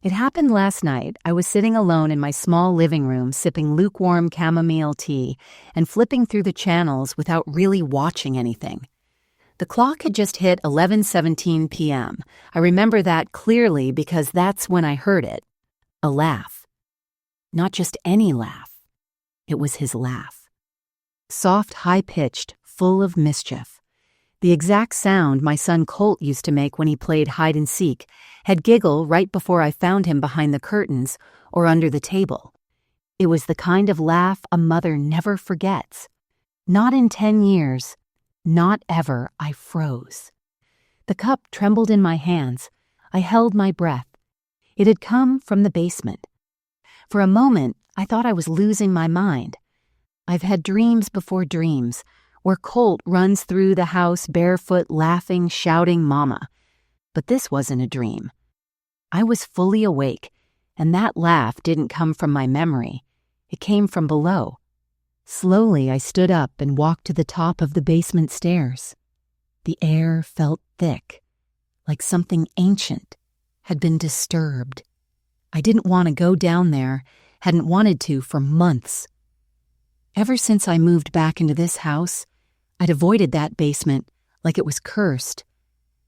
It happened last night. I was sitting alone in my small living room sipping lukewarm chamomile tea and flipping through the channels without really watching anything. The clock had just hit 11:17 p.m. I remember that clearly because that's when I heard it. A laugh. Not just any laugh. It was his laugh. Soft, high-pitched, full of mischief. The exact sound my son Colt used to make when he played hide-and-seek, had giggle right before I found him behind the curtains or under the table. It was the kind of laugh a mother never forgets. Not in 10 years. Not ever. I froze. The cup trembled in my hands. I held my breath. It had come from the basement. For a moment, I thought I was losing my mind. I've had dreams before dreams, where Colt runs through the house barefoot, laughing, shouting mama. But this wasn't a dream. I was fully awake, and that laugh didn't come from my memory. It came from below. Slowly, I stood up and walked to the top of the basement stairs. The air felt thick, like something ancient had been disturbed. I didn't want to go down there, hadn't wanted to for months. Ever since I moved back into this house, I'd avoided that basement like it was cursed.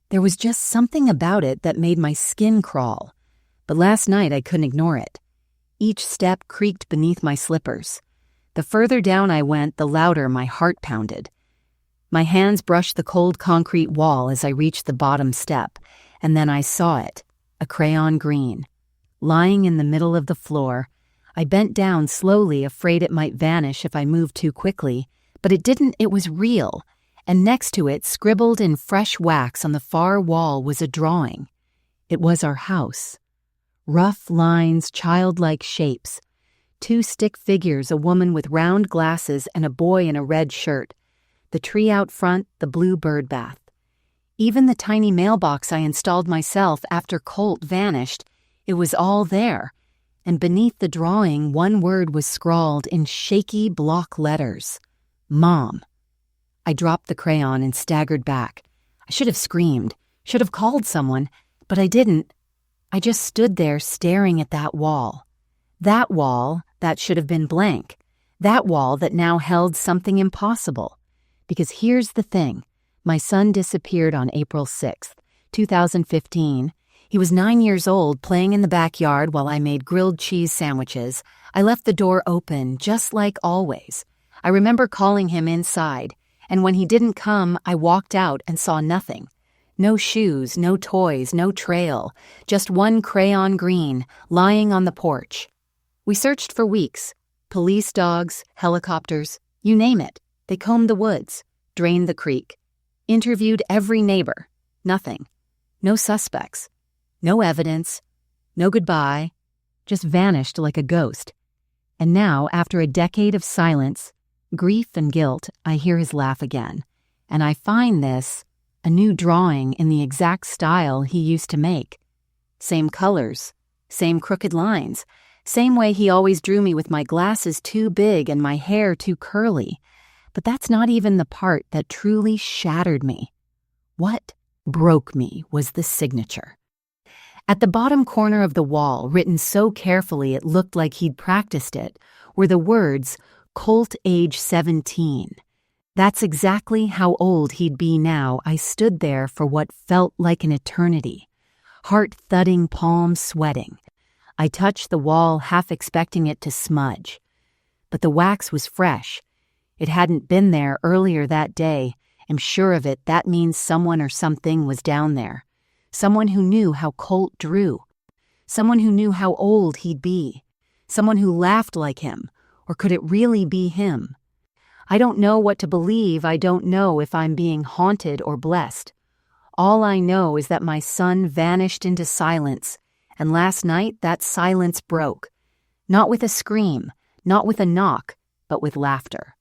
There was just something about it that made my skin crawl, but last night I couldn't ignore it. Each step creaked beneath my slippers. The further down I went, the louder my heart pounded. My hands brushed the cold concrete wall as I reached the bottom step, and then I saw it, a crayon green. Lying in the middle of the floor, I bent down slowly, afraid it might vanish if I moved too quickly, but it didn't. It was real, and next to it, scribbled in fresh wax on the far wall, was a drawing. It was our house. Rough lines, childlike shapes. 2 stick figures, a woman with round glasses and a boy in a red shirt. The tree out front, the blue bird bath. Even the tiny mailbox I installed myself after Colt vanished, it was all there. And beneath the drawing, one word was scrawled in shaky block letters. Mom. I dropped the crayon and staggered back. I should have screamed, should have called someone, but I didn't. I just stood there staring at that wall. That wall that should have been blank. That wall that now held something impossible. Because here's the thing. My son disappeared on April 6th, 2015. He was 9 years old, playing in the backyard while I made grilled cheese sandwiches. I left the door open, just like always. I remember calling him inside, and when he didn't come, I walked out and saw nothing. No shoes, no toys, no trail, just one crayon green lying on the porch. We searched for weeks. Police dogs, helicopters, you name it. They combed the woods, drained the creek, interviewed every neighbor. Nothing. No suspects. No evidence. No goodbye. Just vanished like a ghost. And now, after a decade of silence, grief and guilt, I hear his laugh again. And I find this, a new drawing in the exact style he used to make. Same colors, same crooked lines, same way he always drew me with my glasses too big and my hair too curly. But that's not even the part that truly shattered me. What broke me was the signature. At the bottom corner of the wall, written so carefully it looked like he'd practiced it, were the words, Colt age 17. That's exactly how old he'd be now. I stood there for what felt like an eternity. Heart thudding, palms sweating. I touched the wall, half expecting it to smudge. But the wax was fresh. It hadn't been there earlier that day. I'm sure of it. That means someone or something was down there. Someone who knew how Colt drew. Someone who knew how old he'd be. Someone who laughed like him. Or could it really be him? I don't know what to believe. I don't know if I'm being haunted or blessed. All I know is that my son vanished into silence, and last night that silence broke. Not with a scream, not with a knock, but with laughter.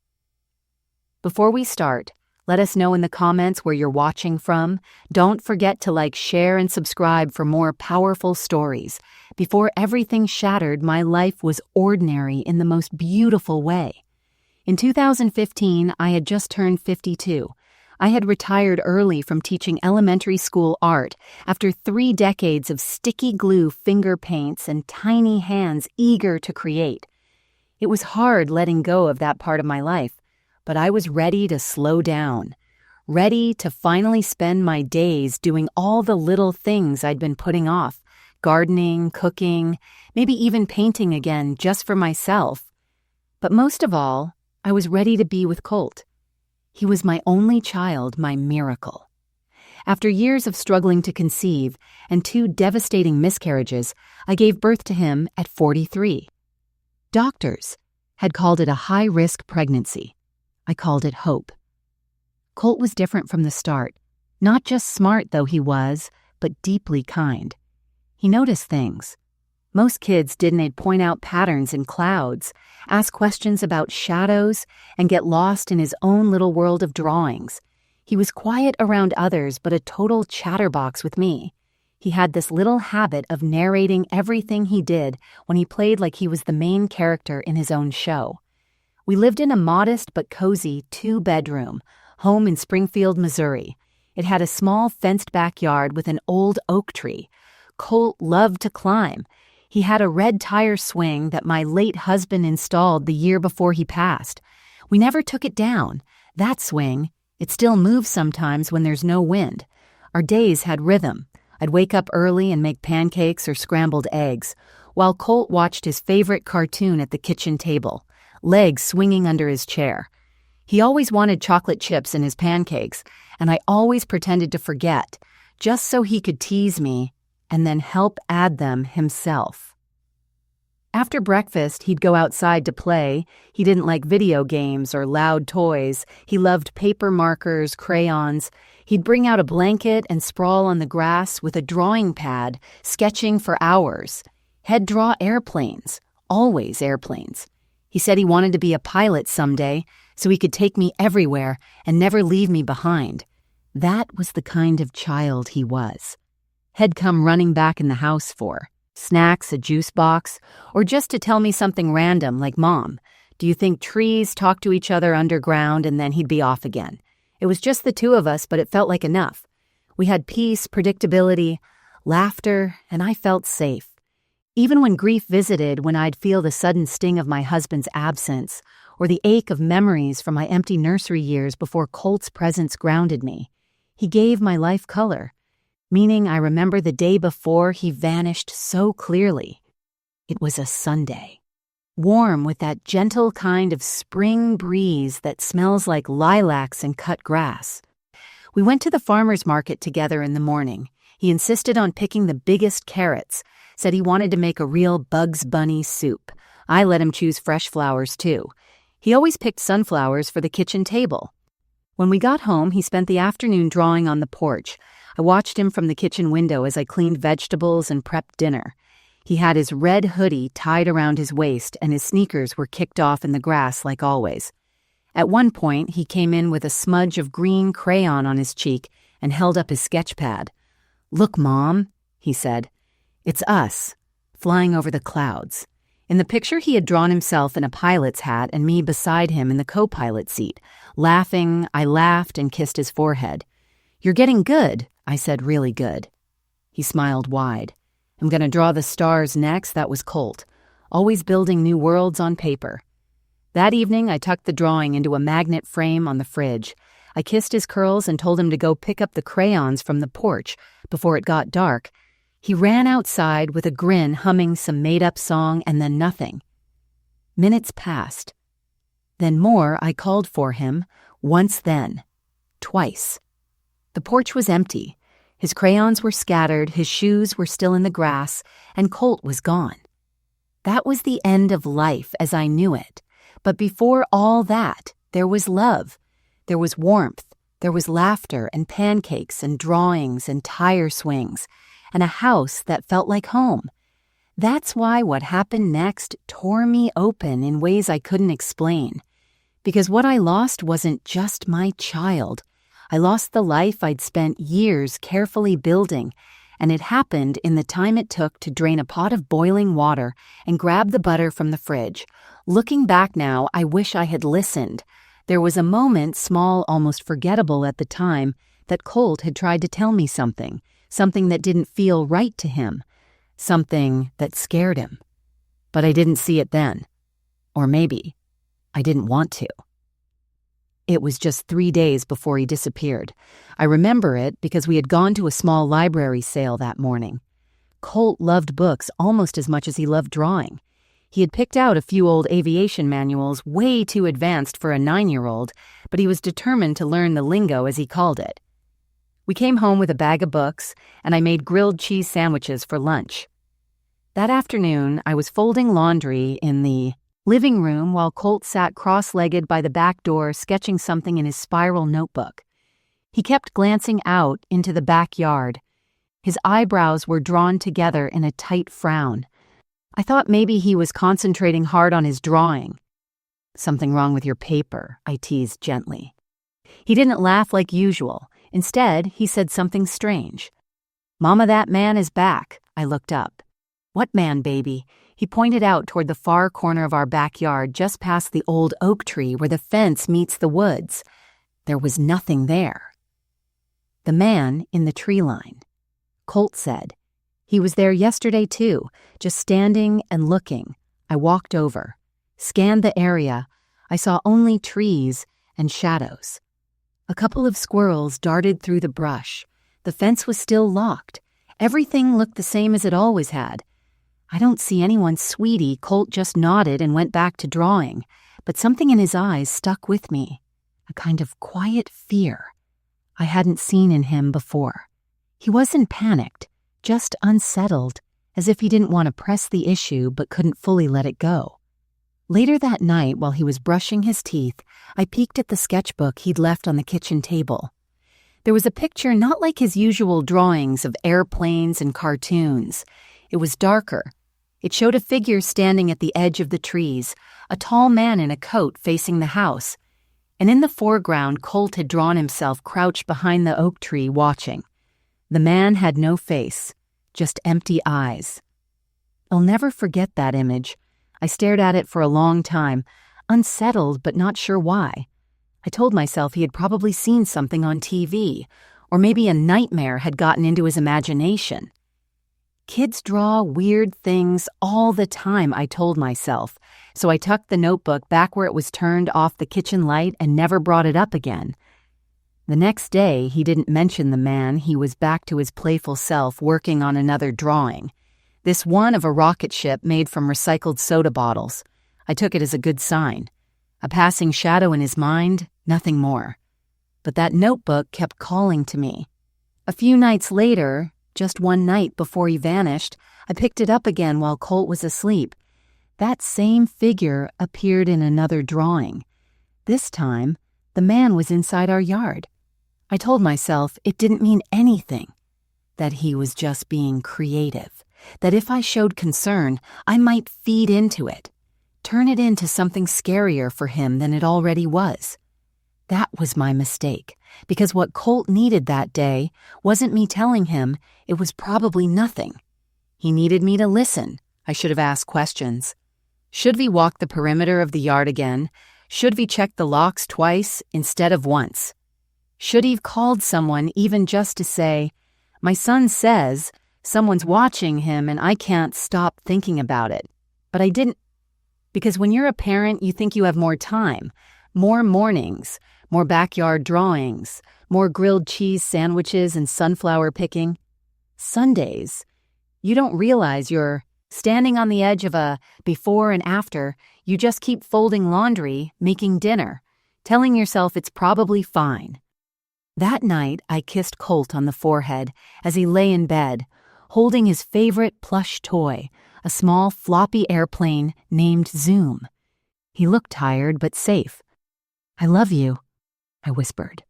Before we start, let us know in the comments where you're watching from. Don't forget to like, share, and subscribe for more powerful stories. Before everything shattered, my life was ordinary in the most beautiful way. In 2015, I had just turned 52. I had retired early from teaching elementary school art after 3 decades of sticky glue finger paints and tiny hands eager to create. It was hard letting go of that part of my life, but I was ready to slow down, ready to finally spend my days doing all the little things I'd been putting off, gardening, cooking, maybe even painting again just for myself. But most of all, I was ready to be with Colt. He was my only child, my miracle. After years of struggling to conceive and 2 devastating miscarriages, I gave birth to him at 43. Doctors had called it a high-risk pregnancy. I called it hope. Colt was different from the start. Not just smart, though he was, but deeply kind. He noticed things. Most kids didn't point out patterns in clouds, ask questions about shadows, and get lost in his own little world of drawings. He was quiet around others, but a total chatterbox with me. He had this little habit of narrating everything he did when he played like he was the main character in his own show. We lived in a modest but cozy 2-bedroom home in Springfield, Missouri. It had a small fenced backyard with an old oak tree. Colt loved to climb. He had a red tire swing that my late husband installed the year before he passed. We never took it down. That swing, it still moves sometimes when there's no wind. Our days had rhythm. I'd wake up early and make pancakes or scrambled eggs, while Colt watched his favorite cartoon at the kitchen table, legs swinging under his chair. He always wanted chocolate chips in his pancakes, and I always pretended to forget, just so he could tease me and then help add them himself. After breakfast, he'd go outside to play. He didn't like video games or loud toys. He loved paper markers, crayons. He'd bring out a blanket and sprawl on the grass with a drawing pad, sketching for hours. He'd draw airplanes, always airplanes. He said he wanted to be a pilot someday, so he could take me everywhere and never leave me behind. That was the kind of child he was. He'd come running back in the house for snacks, a juice box, or just to tell me something random like, "Mom, do you think trees talk to each other underground?" And then he'd be off again. It was just the 2 of us, but it felt like enough. We had peace, predictability, laughter, and I felt safe. Even when grief visited, when I'd feel the sudden sting of my husband's absence, or the ache of memories from my empty nursery years before Colt's presence grounded me, he gave my life color. Meaning I remember the day before he vanished so clearly. It was a Sunday, warm with that gentle kind of spring breeze that smells like lilacs and cut grass. We went to the farmer's market together in the morning. He insisted on picking the biggest carrots, said he wanted to make a real Bugs Bunny soup. I let him choose fresh flowers too. He always picked sunflowers for the kitchen table. When we got home, he spent the afternoon drawing on the porch. I watched him from the kitchen window as I cleaned vegetables and prepped dinner. He had his red hoodie tied around his waist and his sneakers were kicked off in the grass like always. At one point, he came in with a smudge of green crayon on his cheek and held up his sketch pad. "Look, Mom," he said. "It's us, flying over the clouds." In the picture, he had drawn himself in a pilot's hat and me beside him in the co-pilot seat. Laughing, I laughed and kissed his forehead. "You're getting good," I said, "really good." He smiled wide. "I'm going to draw the stars next." That was Colt, always building new worlds on paper. That evening, I tucked the drawing into a magnet frame on the fridge. I kissed his curls and told him to go pick up the crayons from the porch before it got dark. He ran outside with a grin, humming some made-up song, and then nothing. Minutes passed. Then more. I called for him, once then, twice. The porch was empty. His crayons were scattered, his shoes were still in the grass, and Colt was gone. That was the end of life as I knew it. But before all that, there was love. There was warmth. There was laughter and pancakes and drawings and tire swings and a house that felt like home. That's why what happened next tore me open in ways I couldn't explain. Because what I lost wasn't just my child. I lost the life I'd spent years carefully building, and it happened in the time it took to drain a pot of boiling water and grab the butter from the fridge. Looking back now, I wish I had listened. There was a moment, small, almost forgettable at the time, that Colt had tried to tell me something that didn't feel right to him, something that scared him. But I didn't see it then. Or maybe I didn't want to. It was just 3 days before he disappeared. I remember it because we had gone to a small library sale that morning. Colt loved books almost as much as he loved drawing. He had picked out a few old aviation manuals way too advanced for a 9-year-old, but he was determined to learn the lingo, as he called it. We came home with a bag of books, and I made grilled cheese sandwiches for lunch. That afternoon, I was folding laundry in the living room while Colt sat cross-legged by the back door sketching something in his spiral notebook. He kept glancing out into the backyard. His eyebrows were drawn together in a tight frown. I thought maybe he was concentrating hard on his drawing. "Something wrong with your paper," I teased gently. He didn't laugh like usual. Instead, he said something strange. "Mama, that man is back." I looked up. "What man, baby?" He pointed out toward the far corner of our backyard, just past the old oak tree where the fence meets the woods. There was nothing there. "The man in the tree line," Colt said. "He was there yesterday too, just standing and looking." I walked over, scanned the area. I saw only trees and shadows. A couple of squirrels darted through the brush. The fence was still locked. Everything looked the same as it always had. "I don't see anyone, sweetie." Colt just nodded and went back to drawing, but something in his eyes stuck with me, a kind of quiet fear I hadn't seen in him before. He wasn't panicked, just unsettled, as if he didn't want to press the issue but couldn't fully let it go. Later that night, while he was brushing his teeth, I peeked at the sketchbook he'd left on the kitchen table. There was a picture not like his usual drawings of airplanes and cartoons. It was darker. It showed a figure standing at the edge of the trees, a tall man in a coat facing the house. And in the foreground, Colt had drawn himself crouched behind the oak tree watching. The man had no face, just empty eyes. I'll never forget that image. I stared at it for a long time, unsettled but not sure why. I told myself he had probably seen something on TV, or maybe a nightmare had gotten into his imagination. Kids draw weird things all the time, I told myself, so I tucked the notebook back where it was turned off the kitchen light and never brought it up again. The next day, he didn't mention the man. He was back to his playful self, working on another drawing. This one of a rocket ship made from recycled soda bottles. I took it as a good sign. A passing shadow in his mind, nothing more. But that notebook kept calling to me. A few nights later, just one night before he vanished, I picked it up again while Colt was asleep. That same figure appeared in another drawing. This time, the man was inside our yard. I told myself it didn't mean anything, that he was just being creative, that if I showed concern, I might feed into it, turn it into something scarier for him than it already was. That was my mistake, because what Colt needed that day wasn't me telling him. It was probably nothing. He needed me to listen. I should have asked questions. Should we walk the perimeter of the yard again? Should we check the locks twice instead of once? Should he have called someone even just to say, "My son says someone's watching him and I can't stop thinking about it"? But I didn't. Because when you're a parent, you think you have more time, more mornings, more backyard drawings, more grilled cheese sandwiches and sunflower picking. Sundays, you don't realize you're standing on the edge of a before and after. You just keep folding laundry, making dinner, telling yourself it's probably fine. That night, I kissed Colt on the forehead as he lay in bed, holding his favorite plush toy, a small floppy airplane named Zoom. He looked tired but safe. "I love you," I whispered.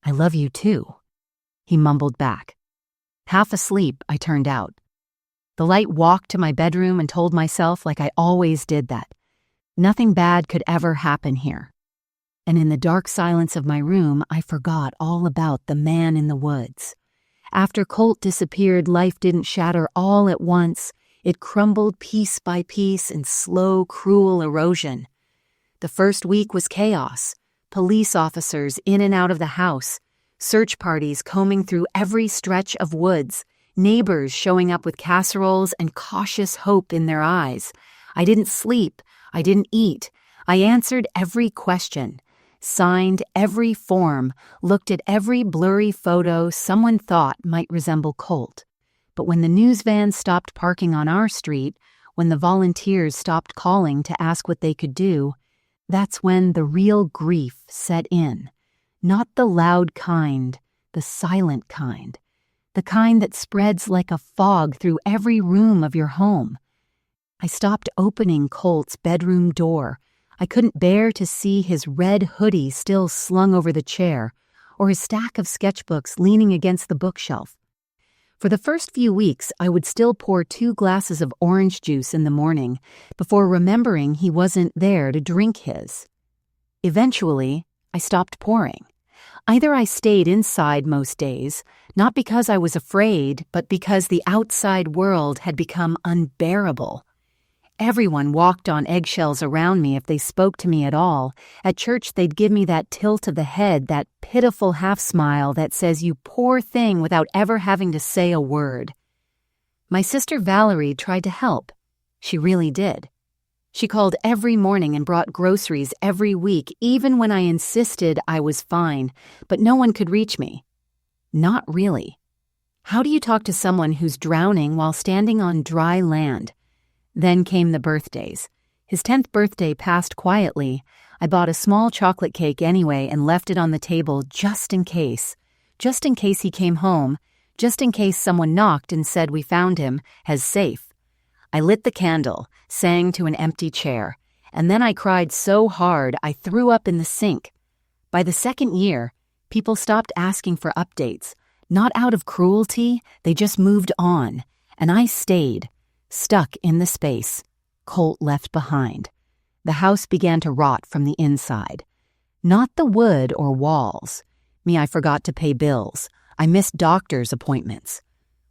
"I love you too," he mumbled back. Half asleep, I turned out. The light walked to my bedroom and told myself, like I always did, that nothing bad could ever happen here. And in the dark silence of my room, I forgot all about the man in the woods. After Colt disappeared, life didn't shatter all at once. It crumbled piece by piece in slow, cruel erosion. The first week was chaos, police officers in and out of the house, search parties combing through every stretch of woods, neighbors showing up with casseroles and cautious hope in their eyes. I didn't sleep. I didn't eat. I answered every question, signed every form, looked at every blurry photo someone thought might resemble Colt. But when the news van stopped parking on our street, when the volunteers stopped calling to ask what they could do, that's when the real grief set in. Not the loud kind, the silent kind. The kind that spreads like a fog through every room of your home. I stopped opening Colt's bedroom door. I couldn't bear to see his red hoodie still slung over the chair, or his stack of sketchbooks leaning against the bookshelf. For the first few weeks, I would still pour 2 glasses of orange juice in the morning before remembering he wasn't there to drink his. Eventually, I stopped pouring. Either I stayed inside most days, not because I was afraid, but because the outside world had become unbearable. Everyone walked on eggshells around me if they spoke to me at all. At church, they'd give me that tilt of the head, that pitiful half-smile that says you poor thing without ever having to say a word. My sister Valerie tried to help. She really did. She called every morning and brought groceries every week, even when I insisted I was fine, but no one could reach me. Not really. How do you talk to someone who's drowning while standing on dry land? Then came the birthdays. His 10th birthday passed quietly. I bought a small chocolate cake anyway and left it on the table just in case. Just in case he came home. Just in case someone knocked and said we found him as safe. I lit the candle, sang to an empty chair, and then I cried so hard I threw up in the sink. By the 2nd year, people stopped asking for updates. Not out of cruelty, they just moved on. And I stayed. Stuck in the space, Colt left behind. The house began to rot from the inside. Not the wood or walls. I forgot to pay bills. I missed doctor's appointments.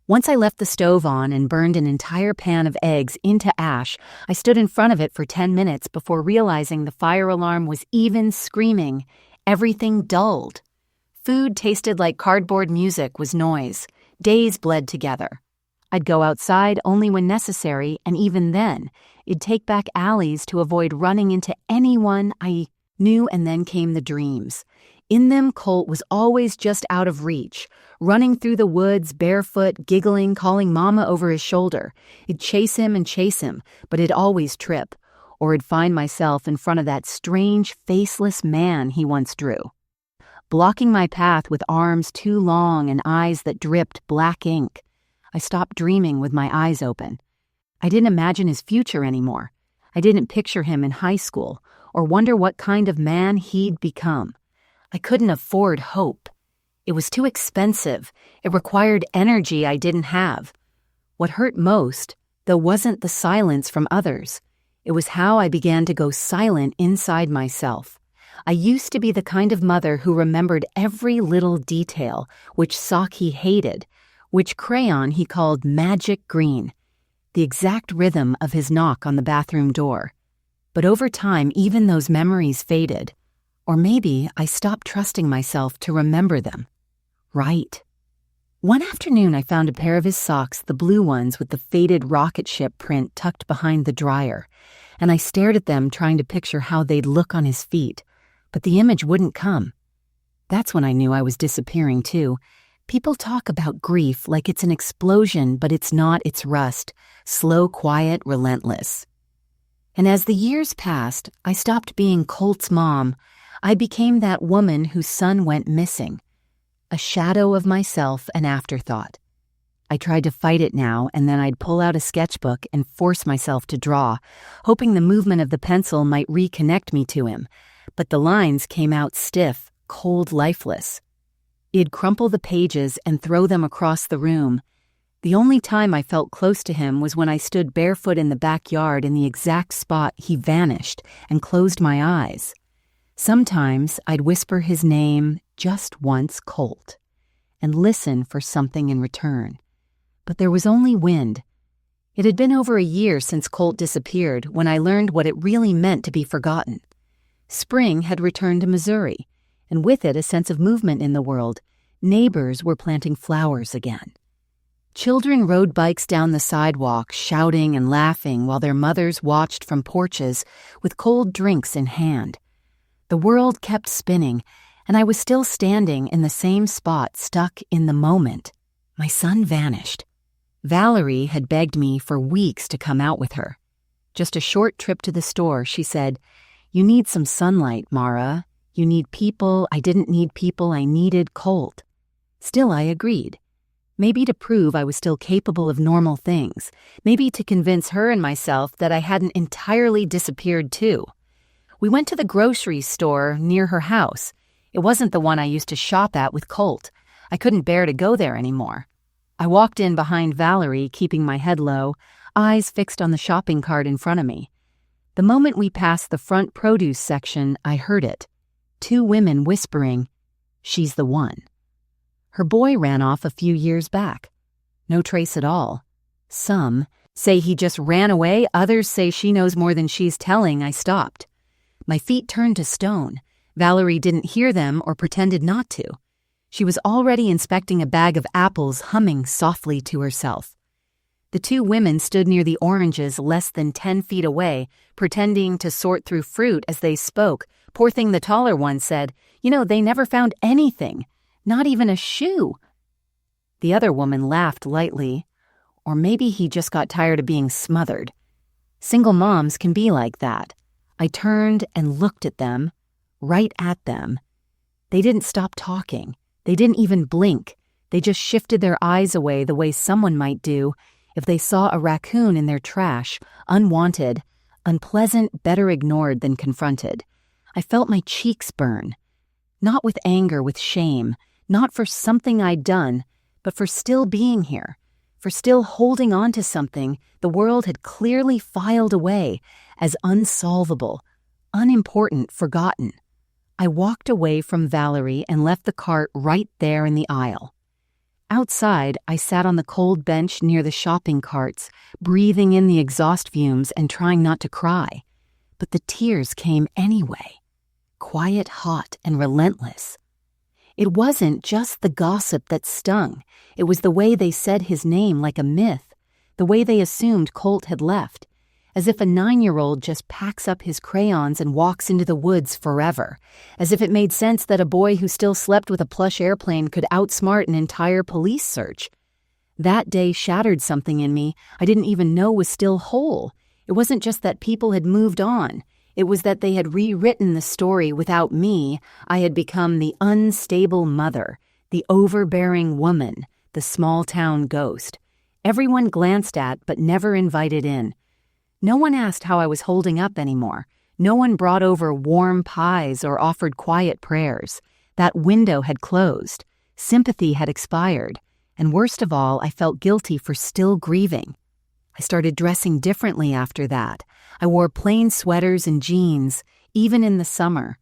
Once I left the stove on and burned an entire pan of eggs into ash, I stood in front of it for 10 minutes before realizing the fire alarm was even screaming. Everything dulled. Food tasted like cardboard music was noise. Days bled together. I'd go outside only when necessary, and even then, it'd take back alleys to avoid running into anyone I knew, and then came the dreams. In them, Colt was always just out of reach, running through the woods, barefoot, giggling, calling Mama over his shoulder. I'd chase him, but it'd always trip, or I'd find myself in front of that strange, faceless man he once drew, blocking my path with arms too long and eyes that dripped black ink. I stopped dreaming with my eyes open. I didn't imagine his future anymore. I didn't picture him in high school or wonder what kind of man he'd become. I couldn't afford hope. It was too expensive. It required energy I didn't have. What hurt most, though, wasn't the silence from others. It was how I began to go silent inside myself. I used to be the kind of mother who remembered every little detail, which sock he hated, which crayon he called magic green, the exact rhythm of his knock on the bathroom door. But over time, even those memories faded. Or maybe I stopped trusting myself to remember them. Right. One afternoon, I found a pair of his socks, the blue ones with the faded rocket ship print tucked behind the dryer, and I stared at them trying to picture how they'd look on his feet, but the image wouldn't come. That's when I knew I was disappearing too. People talk about grief like it's an explosion, but it's not, it's rust, slow, quiet, relentless. And as the years passed, I stopped being Colt's mom. I became that woman whose son went missing. A shadow of myself, an afterthought. I tried to fight it now, and then I'd pull out a sketchbook and force myself to draw, hoping the movement of the pencil might reconnect me to him. But the lines came out stiff, cold, lifeless. He'd crumple the pages and throw them across the room. The only time I felt close to him was when I stood barefoot in the backyard in the exact spot he vanished and closed my eyes. Sometimes I'd whisper his name just once, Colt, and listen for something in return. But there was only wind. It had been over a year since Colt disappeared when I learned what it really meant to be forgotten. Spring had returned to Missouri, and with it a sense of movement in the world. Neighbors were planting flowers again. Children rode bikes down the sidewalk, shouting and laughing while their mothers watched from porches with cold drinks in hand. The world kept spinning, and I was still standing in the same spot, stuck in the moment. My son vanished. Valerie had begged me for weeks to come out with her. Just a short trip to the store, she said, "You need some sunlight, Mara. You need people. I didn't need people. I needed Colt." Still, I agreed. Maybe to prove I was still capable of normal things. Maybe to convince her and myself that I hadn't entirely disappeared too. We went to the grocery store near her house. It wasn't the one I used to shop at with Colt. I couldn't bear to go there anymore. I walked in behind Valerie, keeping my head low, eyes fixed on the shopping cart in front of me. The moment we passed the front produce section, I heard it. 2 women whispering, "She's the one." Her boy ran off a few years back. No trace at all. Some say he just ran away, others say she knows more than she's telling. I stopped. My feet turned to stone. Valerie didn't hear them or pretended not to. She was already inspecting a bag of apples, humming softly to herself. The 2 women stood near the oranges less than 10 feet away, pretending to sort through fruit as they spoke. Poor thing, the taller one said, "They never found anything. Not even a shoe." The other woman laughed lightly. Or maybe he just got tired of being smothered. Single moms can be like that. I turned and looked at them, right at them. They didn't stop talking. They didn't even blink. They just shifted their eyes away the way someone might do if they saw a raccoon in their trash, unwanted, unpleasant, better ignored than confronted. I felt my cheeks burn. Not with anger, with shame. Not for something I'd done, but for still being here, for still holding on to something the world had clearly filed away as unsolvable, unimportant, forgotten. I walked away from Valerie and left the cart right there in the aisle. Outside, I sat on the cold bench near the shopping carts, breathing in the exhaust fumes and trying not to cry. But the tears came anyway, quiet, hot, and relentless. It wasn't just the gossip that stung. It was the way they said his name like a myth, the way they assumed Colt had left, as if a 9-year-old just packs up his crayons and walks into the woods forever, as if it made sense that a boy who still slept with a plush airplane could outsmart an entire police search. That day shattered something in me I didn't even know was still whole. It wasn't just that people had moved on. It was that they had rewritten the story without me. I had become the unstable mother, the overbearing woman, the small-town ghost. Everyone glanced at but never invited in. No one asked how I was holding up anymore. No one brought over warm pies or offered quiet prayers. That window had closed. Sympathy had expired. And worst of all, I felt guilty for still grieving. I started dressing differently after that. I wore plain sweaters and jeans, even in the summer.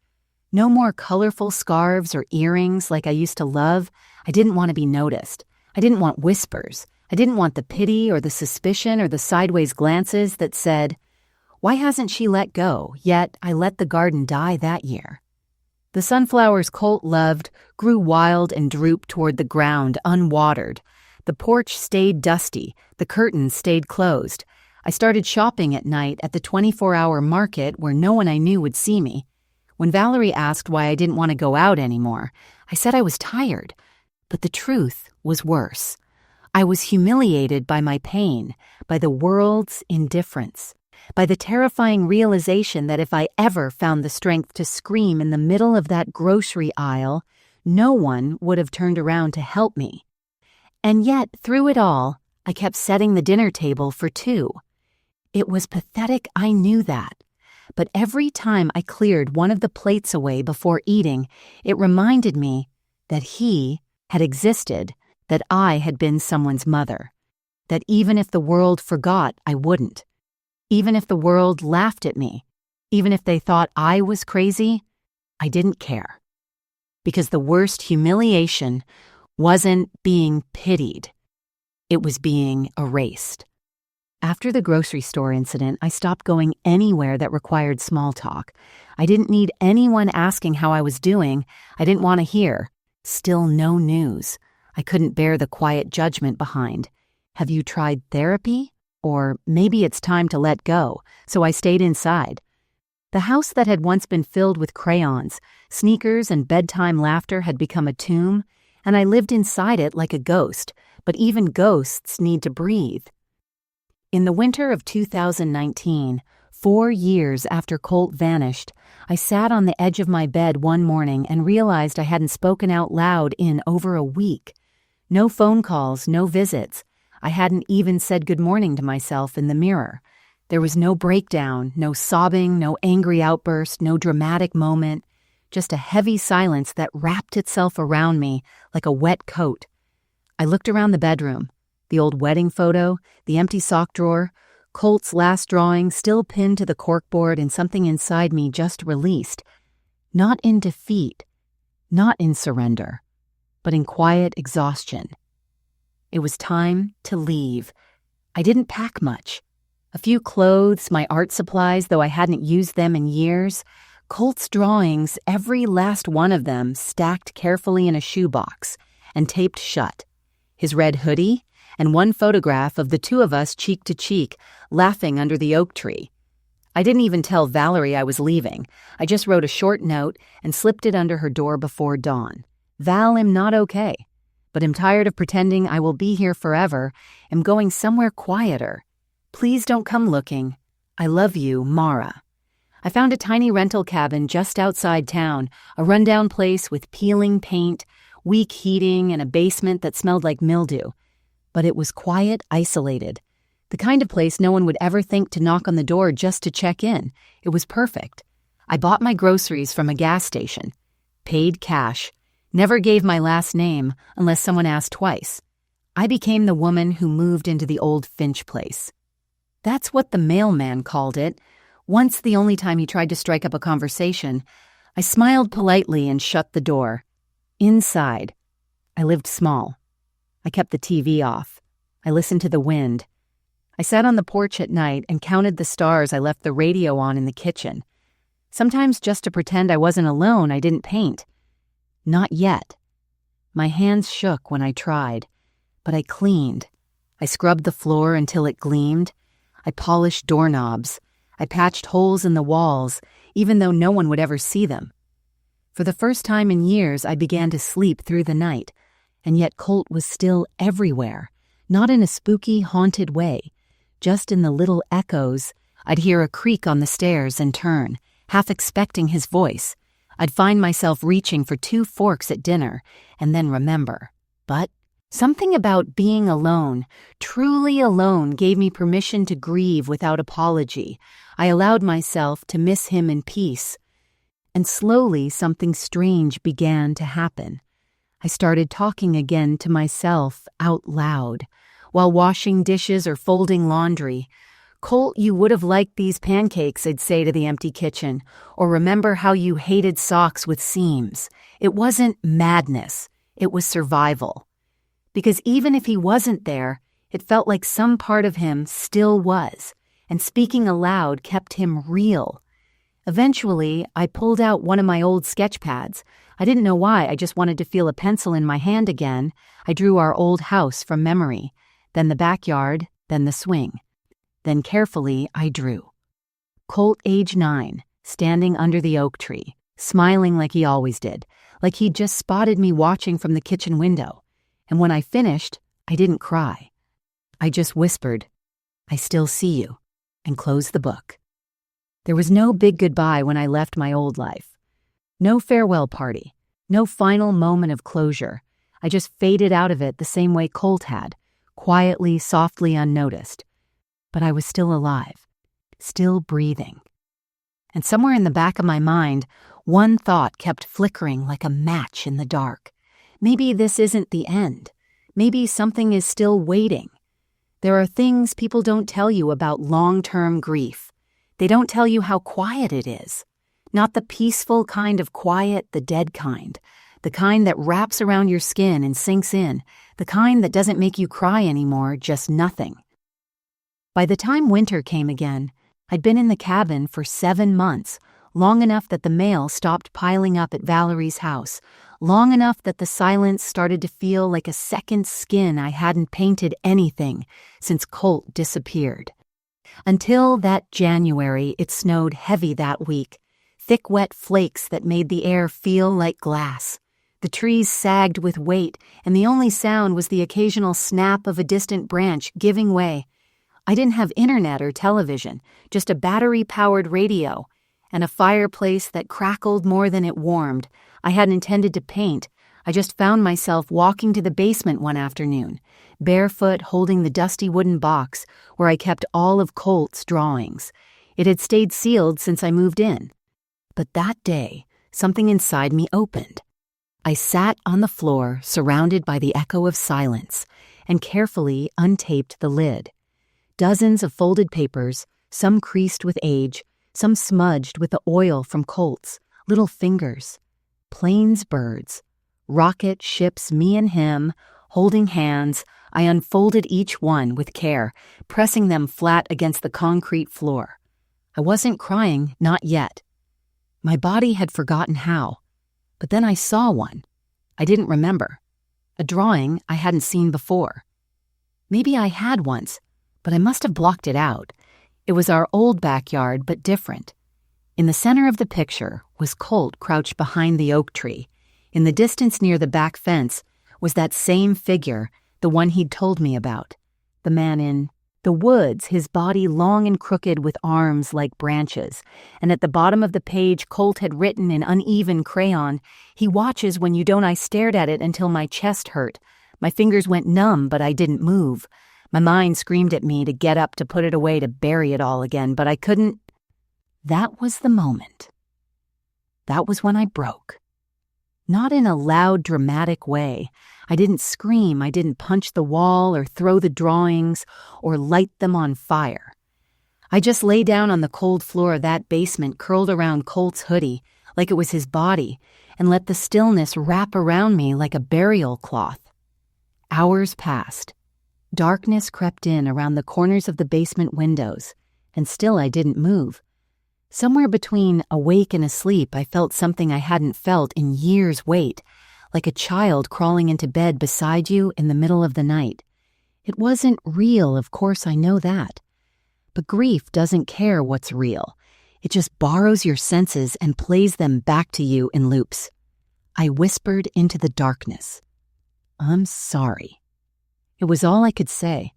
No more colorful scarves or earrings like I used to love. I didn't want to be noticed. I didn't want whispers. I didn't want the pity or the suspicion or the sideways glances that said, "Why hasn't she let go? Yet I let the garden die that year." The sunflowers Colt loved grew wild and drooped toward the ground, unwatered. The porch stayed dusty. The curtains stayed closed. I started shopping at night at the 24-hour market where no one I knew would see me. When Valerie asked why I didn't want to go out anymore, I said I was tired. But the truth was worse. I was humiliated by my pain, by the world's indifference, by the terrifying realization that if I ever found the strength to scream in the middle of that grocery aisle, no one would have turned around to help me. And yet, through it all, I kept setting the dinner table for 2. It was pathetic, I knew that. But every time I cleared one of the plates away before eating, it reminded me that he had existed, that I had been someone's mother, that even if the world forgot, I wouldn't. Even if the world laughed at me, even if they thought I was crazy, I didn't care. Because the worst humiliation wasn't being pitied. It was being erased. After the grocery store incident, I stopped going anywhere that required small talk. I didn't need anyone asking how I was doing. I didn't want to hear. Still no news. I couldn't bear the quiet judgment behind. Have you tried therapy? Or maybe it's time to let go, so I stayed inside. The house that had once been filled with crayons, sneakers, and bedtime laughter had become a tomb, and I lived inside it like a ghost, but even ghosts need to breathe. In the winter of 2019, 4 years after Colt vanished, I sat on the edge of my bed one morning and realized I hadn't spoken out loud in over a week. No phone calls, no visits. I hadn't even said good morning to myself in the mirror. There was no breakdown, no sobbing, no angry outburst, no dramatic moment, just a heavy silence that wrapped itself around me like a wet coat. I looked around the bedroom. The old wedding photo, the empty sock drawer, Colt's last drawing still pinned to the corkboard, and something inside me just released. Not in defeat, not in surrender, but in quiet exhaustion. It was time to leave. I didn't pack much. A few clothes, my art supplies, though I hadn't used them in years. Colt's drawings, every last one of them, stacked carefully in a shoebox and taped shut. His red hoodie, and one photograph of the two of us cheek to cheek, laughing under the oak tree. I didn't even tell Valerie I was leaving. I just wrote a short note and slipped it under her door before dawn. Val, I'm not okay, but I'm tired of pretending I will be here forever. I'm going somewhere quieter. Please don't come looking. I love you, Mara. I found a tiny rental cabin just outside town, a rundown place with peeling paint, weak heating, and a basement that smelled like mildew. But it was quiet, isolated. The kind of place no one would ever think to knock on the door just to check in. It was perfect. I bought my groceries from a gas station. Paid cash. Never gave my last name unless someone asked twice. I became the woman who moved into the old Finch place. That's what the mailman called it. Once, the only time he tried to strike up a conversation, I smiled politely and shut the door. Inside, I lived small. I kept the TV off. I listened to the wind. I sat on the porch at night and counted the stars I left the radio on in the kitchen. Sometimes just to pretend I wasn't alone, I didn't paint. Not yet. My hands shook when I tried, but I cleaned. I scrubbed the floor until it gleamed. I polished doorknobs. I patched holes in the walls, even though no one would ever see them. For the first time in years, I began to sleep through the night. And yet Colt was still everywhere, not in a spooky, haunted way. Just in the little echoes, I'd hear a creak on the stairs and turn, half expecting his voice. I'd find myself reaching for 2 forks at dinner, and then remember. But something about being alone, truly alone, gave me permission to grieve without apology. I allowed myself to miss him in peace. And slowly something strange began to happen. I started talking again to myself out loud, while washing dishes or folding laundry. Colt, you would have liked these pancakes, I'd say to the empty kitchen, or remember how you hated socks with seams. It wasn't madness, it was survival. Because even if he wasn't there, it felt like some part of him still was, and speaking aloud kept him real. Eventually, I pulled out one of my old sketch pads. I didn't know why, I just wanted to feel a pencil in my hand again. I drew our old house from memory, then the backyard, then the swing. Then carefully, I drew. Colt, age 9, standing under the oak tree, smiling like he always did, like he'd just spotted me watching from the kitchen window. And when I finished, I didn't cry. I just whispered, "I still see you," and closed the book. There was no big goodbye when I left my old life. No farewell party, no final moment of closure. I just faded out of it the same way Colt had, quietly, softly, unnoticed. But I was still alive, still breathing. And somewhere in the back of my mind, one thought kept flickering like a match in the dark. Maybe this isn't the end. Maybe something is still waiting. There are things people don't tell you about long-term grief. They don't tell you how quiet it is. Not the peaceful kind of quiet, the dead kind. The kind that wraps around your skin and sinks in. The kind that doesn't make you cry anymore, just nothing. By the time winter came again, I'd been in the cabin for 7 months, long enough that the mail stopped piling up at Valerie's house, long enough that the silence started to feel like a second skin I hadn't painted anything since Colt disappeared. Until that January, it snowed heavy that week, thick wet flakes that made the air feel like glass. The trees sagged with weight, and the only sound was the occasional snap of a distant branch giving way. I didn't have internet or television, just a battery-powered radio, and a fireplace that crackled more than it warmed. I hadn't intended to paint. I just found myself walking to the basement one afternoon, barefoot holding the dusty wooden box where I kept all of Colt's drawings. It had stayed sealed since I moved in. But that day, something inside me opened. I sat on the floor, surrounded by the echo of silence, and carefully untaped the lid. Dozens of folded papers, some creased with age, some smudged with the oil from Colt's, little fingers. Plains birds, rocket ships, me and him, holding hands. I unfolded each one with care, pressing them flat against the concrete floor. I wasn't crying, not yet. My body had forgotten how. But then I saw one. I didn't remember. A drawing I hadn't seen before. Maybe I had once, but I must have blocked it out. It was our old backyard, but different. In the center of the picture was Colt crouched behind the oak tree. In the distance near the back fence was that same figure, the one he'd told me about. The man in the woods, his body long and crooked with arms like branches. And at the bottom of the page, Colt had written in uneven crayon, "He watches when you don't." I stared at it until my chest hurt. My fingers went numb, but I didn't move. My mind screamed at me to get up, to put it away, to bury it all again, but I couldn't. That was the moment. That was when I broke. Not in a loud, dramatic way. I didn't scream, I didn't punch the wall or throw the drawings or light them on fire. I just lay down on the cold floor of that basement, curled around Colt's hoodie, like it was his body, and let the stillness wrap around me like a burial cloth. Hours passed. Darkness crept in around the corners of the basement windows, and still I didn't move. Somewhere between awake and asleep, I felt something I hadn't felt in years' wait, like a child crawling into bed beside you in the middle of the night. It wasn't real, of course, I know that. But grief doesn't care what's real. It just borrows your senses and plays them back to you in loops. I whispered into the darkness, "I'm sorry." It was all I could say.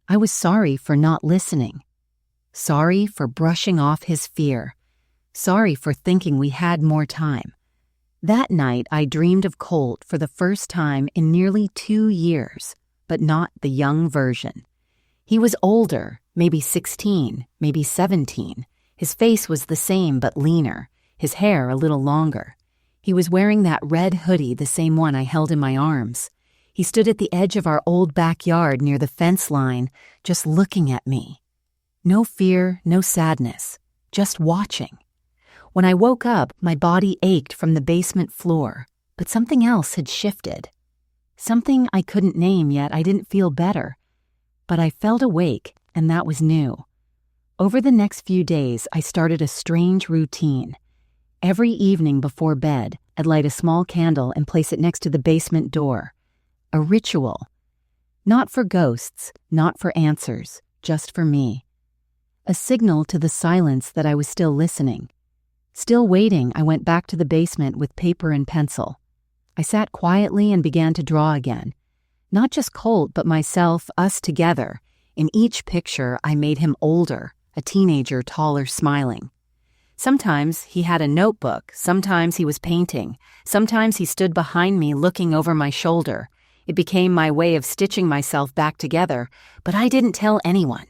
I was sorry for not listening. Sorry for brushing off his fear. Sorry for thinking we had more time. That night, I dreamed of Colt for the first time in nearly 2 years, but not the young version. He was older, maybe 16, maybe 17. His face was the same but leaner, his hair a little longer. He was wearing that red hoodie, the same one I held in my arms. He stood at the edge of our old backyard near the fence line, just looking at me. No fear, no sadness, just watching. When I woke up, my body ached from the basement floor, but something else had shifted. Something I couldn't name yet. I didn't feel better. But I felt awake, and that was new. Over the next few days, I started a strange routine. Every evening before bed, I'd light a small candle and place it next to the basement door. A ritual. Not for ghosts, not for answers, just for me. A signal to the silence that I was still listening. Still waiting, I went back to the basement with paper and pencil. I sat quietly and began to draw again. Not just Colt, but myself, us together. In each picture, I made him older, a teenager, taller, smiling. Sometimes he had a notebook, sometimes he was painting, sometimes he stood behind me looking over my shoulder. It became my way of stitching myself back together, but I didn't tell anyone.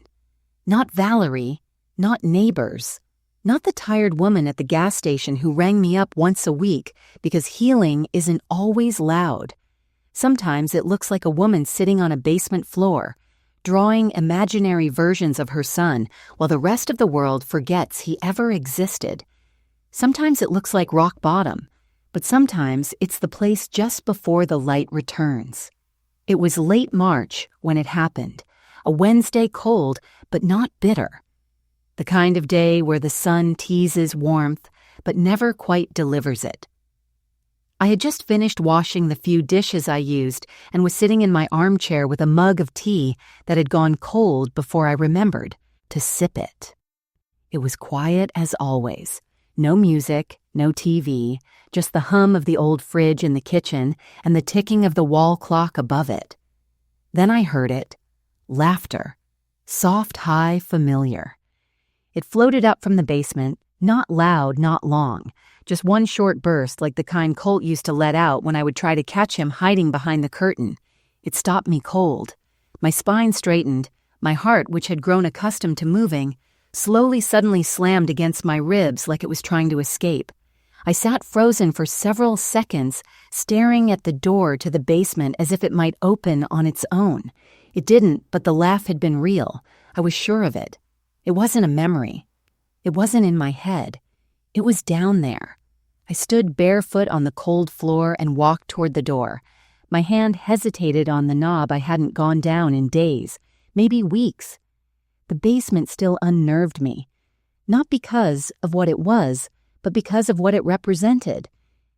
Not Valerie, not neighbors, not the tired woman at the gas station who rang me up once a week, because healing isn't always loud. Sometimes it looks like a woman sitting on a basement floor, drawing imaginary versions of her son while the rest of the world forgets he ever existed. Sometimes it looks like rock bottom, but sometimes it's the place just before the light returns. It was late March when it happened. A Wednesday cold, but not bitter. The kind of day where the sun teases warmth, but never quite delivers it. I had just finished washing the few dishes I used and was sitting in my armchair with a mug of tea that had gone cold before I remembered to sip it. It was quiet as always. No music, no TV, just the hum of the old fridge in the kitchen and the ticking of the wall clock above it. Then I heard it. Laughter. Soft, high, familiar. It floated up from the basement, not loud, not long, just one short burst like the kind Colt used to let out when I would try to catch him hiding behind the curtain. It stopped me cold. My spine straightened. My heart, which had grown accustomed to moving, slowly suddenly slammed against my ribs like it was trying to escape. I sat frozen for several seconds, staring at the door to the basement as if it might open on its own. It didn't, but the laugh had been real. I was sure of it. It wasn't a memory. It wasn't in my head. It was down there. I stood barefoot on the cold floor and walked toward the door. My hand hesitated on the knob I hadn't gone down in days, maybe weeks. The basement still unnerved me, not because of what it was, but because of what it represented.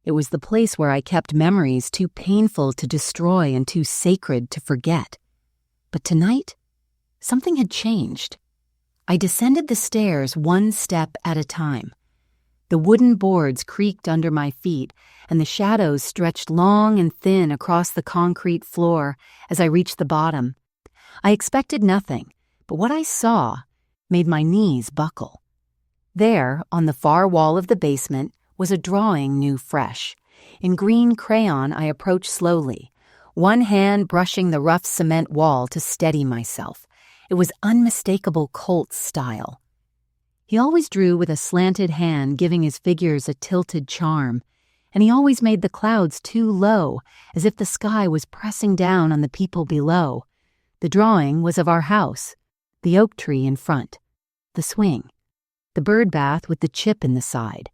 It was the place where I kept memories too painful to destroy and too sacred to forget. But tonight, something had changed. I descended the stairs one step at a time. The wooden boards creaked under my feet, and the shadows stretched long and thin across the concrete floor as I reached the bottom. I expected nothing, but what I saw made my knees buckle. There, on the far wall of the basement, was a drawing new fresh. In green crayon, I approached slowly, one hand brushing the rough cement wall to steady myself. It was unmistakable Colt's style. He always drew with a slanted hand, giving his figures a tilted charm, and he always made the clouds too low, as if the sky was pressing down on the people below. The drawing was of our house, the oak tree in front, the swing, the bird bath with the chip in the side,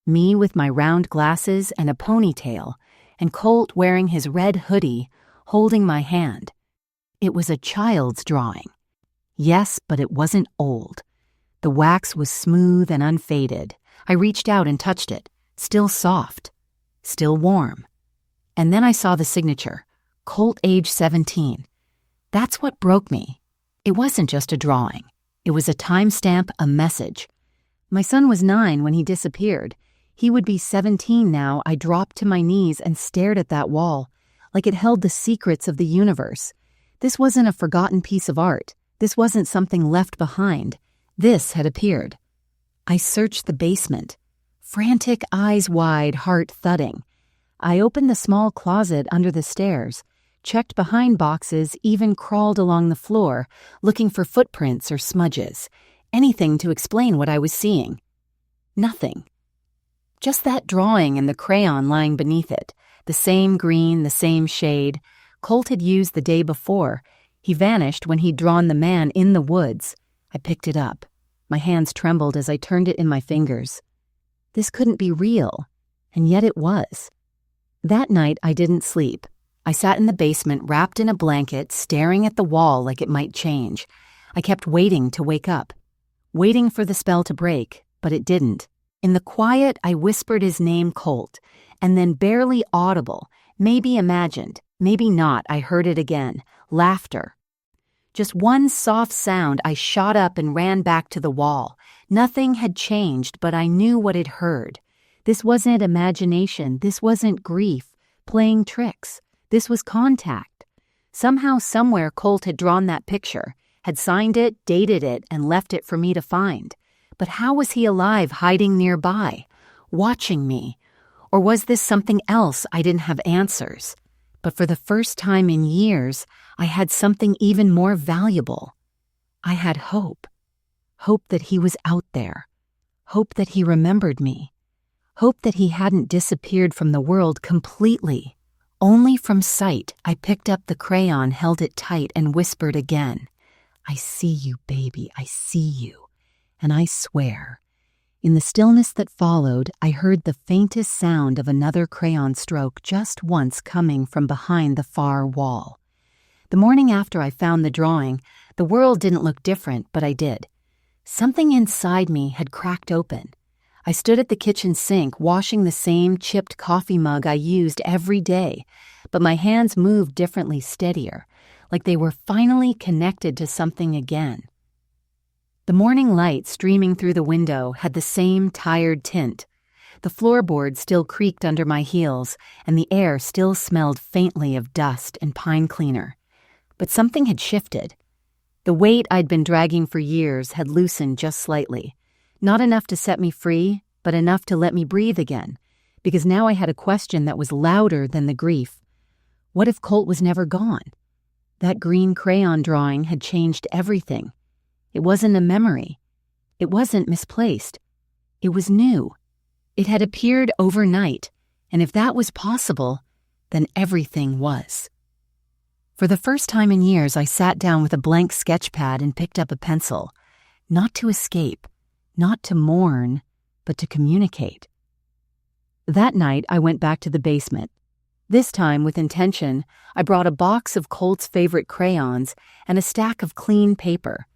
me with my round glasses and a ponytail, and Colt wearing his red hoodie, holding my hand. It was a child's drawing. Yes, but it wasn't old. The wax was smooth and unfaded. I reached out and touched it, still soft, still warm. And then I saw the signature, Colt age 17. That's what broke me. It wasn't just a drawing. It was a timestamp, a message. My son was 9 when he disappeared. He would be 17 now. I dropped to my knees and stared at that wall, like it held the secrets of the universe. This wasn't a forgotten piece of art. This wasn't something left behind. This had appeared. I searched the basement, frantic, eyes wide, heart thudding. I opened the small closet under the stairs, checked behind boxes, even crawled along the floor, looking for footprints or smudges, anything to explain what I was seeing. Nothing. Just that drawing and the crayon lying beneath it, the same green, the same shade. Colt had used the day before. He vanished when he'd drawn the man in the woods. I picked it up. My hands trembled as I turned it in my fingers. This couldn't be real, and yet it was. That night I didn't sleep. I sat in the basement wrapped in a blanket, staring at the wall like it might change. I kept waiting to wake up, waiting for the spell to break, but it didn't. In the quiet, I whispered his name, Colt, and then barely audible, maybe imagined, maybe not, I heard it again. Laughter. Just one soft sound, I shot up and ran back to the wall. Nothing had changed, but I knew what it heard. This wasn't imagination. This wasn't grief, playing tricks. This was contact. Somehow, somewhere, Colt had drawn that picture, had signed it, dated it, and left it for me to find. But how was he alive, hiding nearby, watching me? Or was this something else I didn't have answers? But for the first time in years, I had something even more valuable. I had hope. Hope that he was out there. Hope that he remembered me. Hope that he hadn't disappeared from the world completely. Only from sight, I picked up the crayon, held it tight, and whispered again, "I see you, baby, I see you." And I swear, in the stillness that followed, I heard the faintest sound of another crayon stroke just once coming from behind the far wall. The morning after I found the drawing, The world didn't look different, but I did. Something inside me had cracked open. I stood at the kitchen sink washing the same chipped coffee mug I used every day, but my hands moved differently, steadier, like they were finally connected to something again. The morning light streaming through the window had the same tired tint. The floorboards still creaked under my heels, and the air still smelled faintly of dust and pine cleaner. But something had shifted. The weight I'd been dragging for years had loosened just slightly. Not enough to set me free, but enough to let me breathe again, because now I had a question that was louder than the grief. What if Colt was never gone? That green crayon drawing had changed everything. It wasn't a memory. It wasn't misplaced. It was new. It had appeared overnight, and if that was possible, then everything was. For the first time in years, I sat down with a blank sketch pad and picked up a pencil, not to escape, not to mourn, but to communicate. That night, I went back to the basement. This time, with intention, I brought a box of Colt's favorite crayons and a stack of clean paper.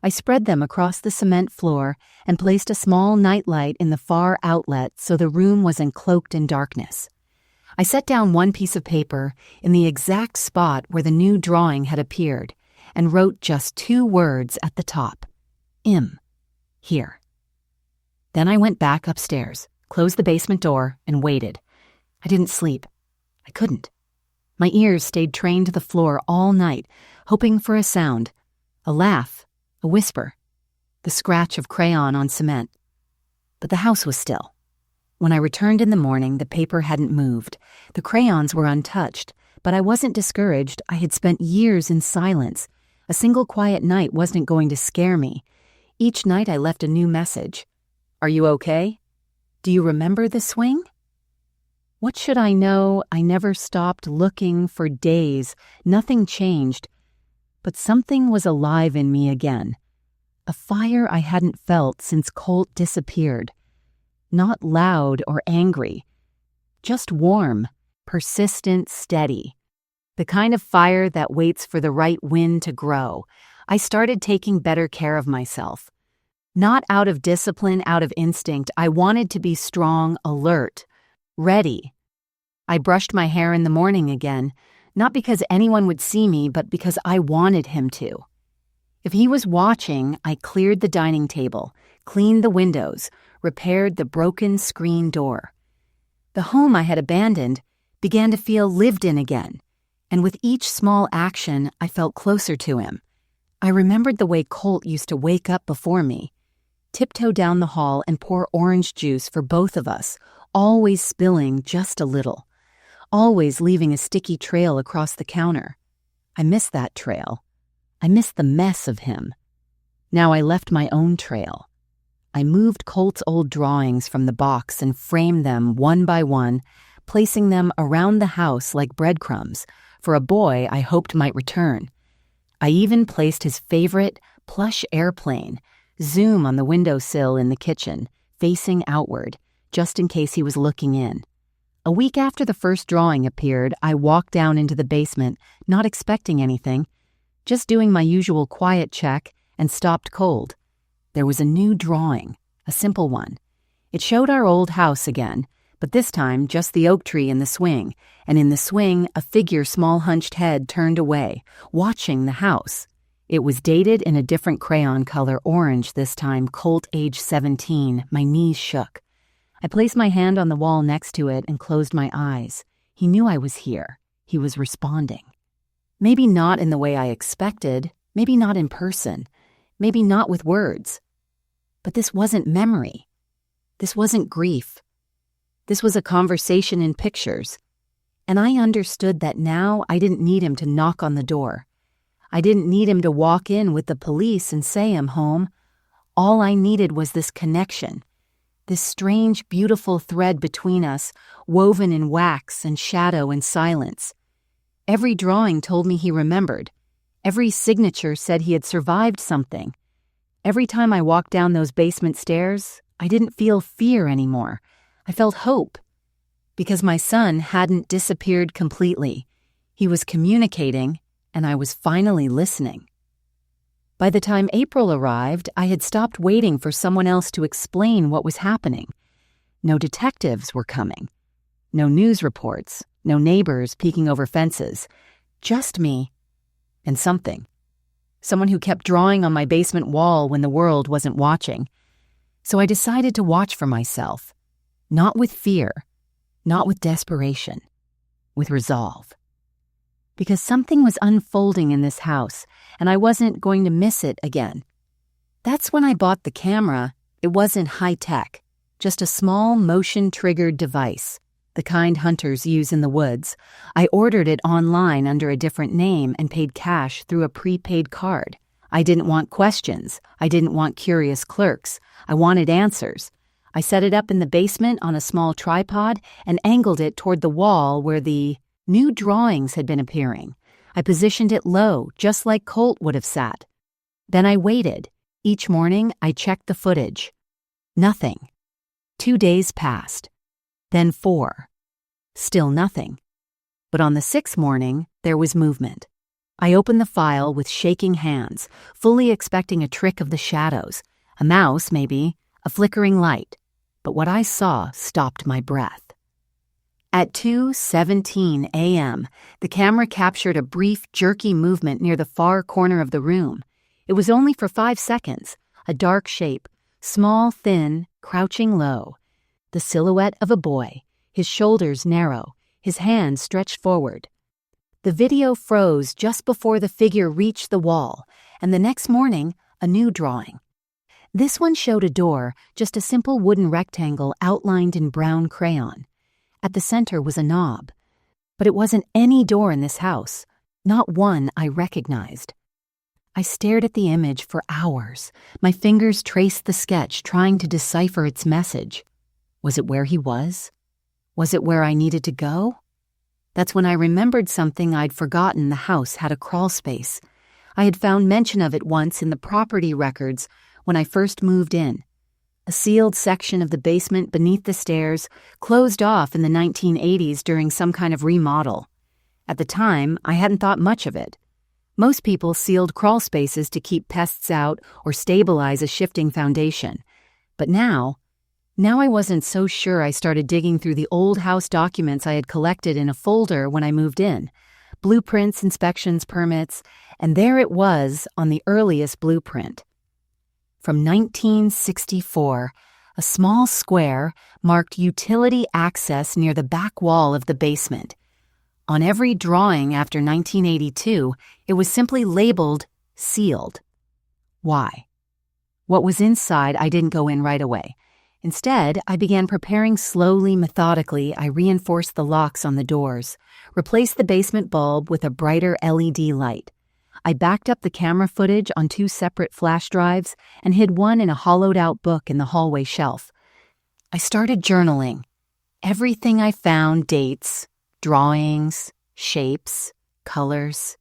I spread them across the cement floor and placed a small nightlight in the far outlet so the room was encloaked in darkness. I set down one piece of paper in the exact spot where the new drawing had appeared and wrote just 2 words at the top. Im. Here. Then I went back upstairs, closed the basement door, and waited. I didn't sleep. I couldn't. My ears stayed trained to the floor all night, hoping for a sound, a laugh, a whisper, the scratch of crayon on cement. But the house was still. When I returned in the morning, the paper hadn't moved. The crayons were untouched, but I wasn't discouraged. I had spent years in silence. A single quiet night wasn't going to scare me. Each night I left a new message. Are you okay? Do you remember the swing? What should I know? I never stopped looking for days. Nothing changed. But something was alive in me again. A fire I hadn't felt since Colt disappeared. Not loud or angry. Just warm, persistent, steady. The kind of fire that waits for the right wind to grow. I started taking better care of myself. Not out of discipline, out of instinct. I wanted to be strong, alert, ready. I brushed my hair in the morning again, not because anyone would see me, but because I wanted him to. If he was watching, I cleared the dining table, cleaned the windows, repaired the broken screen door. The home I had abandoned began to feel lived in again, and with each small action, I felt closer to him. I remembered the way Colt used to wake up before me, tiptoe down the hall and pour orange juice for both of us, always spilling just a little, always leaving a sticky trail across the counter. I missed that trail. I missed the mess of him. Now I left my own trail. I moved Colt's old drawings from the box and framed them one by one, placing them around the house like breadcrumbs for a boy I hoped might return. I even placed his favorite plush airplane, Zoom, on the windowsill in the kitchen, facing outward, just in case he was looking in. A week after the first drawing appeared, I walked down into the basement, not expecting anything, just doing my usual quiet check, and stopped cold. There was a new drawing, a simple one. It showed our old house again, but this time just the oak tree in the swing, and in the swing a figure, small hunched head turned away, watching the house. It was dated in a different crayon color, orange this time, Colt age 17. My knees shook. I placed my hand on the wall next to it and closed my eyes. He knew I was here. He was responding. Maybe not in the way I expected, maybe not in person, maybe not with words. But this wasn't memory. This wasn't grief. This was a conversation in pictures. And I understood that now I didn't need him to knock on the door. I didn't need him to walk in with the police and say I'm home. All I needed was this connection, this strange, beautiful thread between us, woven in wax and shadow and silence. Every drawing told me he remembered. Every signature said he had survived something. Every time I walked down those basement stairs, I didn't feel fear anymore. I felt hope. Because my son hadn't disappeared completely. He was communicating, and I was finally listening. By the time April arrived, I had stopped waiting for someone else to explain what was happening. No detectives were coming. No news reports, no neighbors peeking over fences. Just me and something. Someone who kept drawing on my basement wall when the world wasn't watching. So I decided to watch for myself. Not with fear, not with desperation, with resolve. Because something was unfolding in this house, and I wasn't going to miss it again. That's when I bought the camera. It wasn't high-tech, just a small motion-triggered device, the kind hunters use in the woods. I ordered it online under a different name and paid cash through a prepaid card. I didn't want questions. I didn't want curious clerks. I wanted answers. I set it up in the basement on a small tripod and angled it toward the wall where the new drawings had been appearing. I positioned it low, just like Colt would have sat. Then I waited. Each morning, I checked the footage. Nothing. 2 days passed. Then 4. Still nothing. But on the 6th morning, there was movement. I opened the file with shaking hands, fully expecting a trick of the shadows. A mouse, maybe, a flickering light. But what I saw stopped my breath. At 2:17 a.m., the camera captured a brief, jerky movement near the far corner of the room. It was only for 5 seconds, a dark shape, small, thin, crouching low. The silhouette of a boy, his shoulders narrow, his hands stretched forward. The video froze just before the figure reached the wall, and the next morning, a new drawing. This one showed a door, just a simple wooden rectangle outlined in brown crayon. At the center was a knob. But it wasn't any door in this house, not one I recognized. I stared at the image for hours. My fingers traced the sketch, trying to decipher its message. Was it where he was? Was it where I needed to go? That's when I remembered something I'd forgotten. The house had a crawl space. I had found mention of it once in the property records when I first moved in. A sealed section of the basement beneath the stairs, closed off in the 1980s during some kind of remodel. At the time, I hadn't thought much of it. Most people sealed crawl spaces to keep pests out or stabilize a shifting foundation. But now I wasn't so sure. I started digging through the old house documents I had collected in a folder when I moved in. Blueprints, inspections, permits, and there it was on the earliest blueprint. From 1964, a small square marked utility access near the back wall of the basement. On every drawing after 1982, it was simply labeled sealed. Why? What was inside, I didn't go in right away. Instead, I began preparing slowly, methodically. I reinforced the locks on the doors, replaced the basement bulb with a brighter LED light. I backed up the camera footage on 2 separate flash drives and hid one in a hollowed-out book in the hallway shelf. I started journaling. Everything I found, dates, drawings, shapes, colors.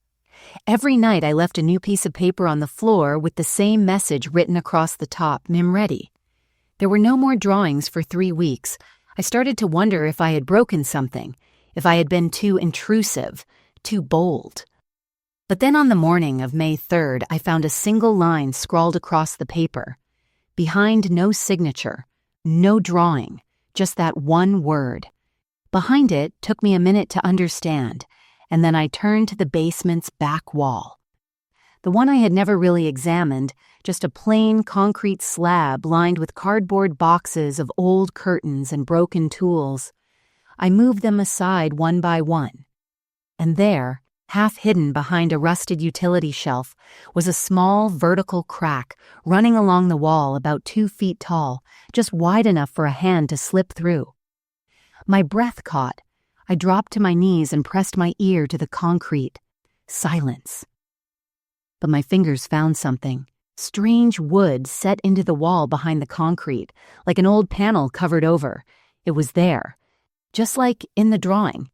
Every night I left a new piece of paper on the floor with the same message written across the top, "Mim ready." There were no more drawings for 3 weeks. I started to wonder if I had broken something, if I had been too intrusive, too bold. But then on the morning of May 3rd, I found a single line scrawled across the paper. Behind no signature, no drawing, just that one word. Behind it took me a minute to understand, and then I turned to the basement's back wall. The one I had never really examined, just a plain concrete slab lined with cardboard boxes of old curtains and broken tools. I moved them aside one by one. And there, half hidden behind a rusted utility shelf, was a small vertical crack running along the wall about 2 feet tall, just wide enough for a hand to slip through. My breath caught. I dropped to my knees and pressed my ear to the concrete. Silence. But my fingers found something. Strange wood set into the wall behind the concrete, like an old panel covered over. It was there, just like in the drawing.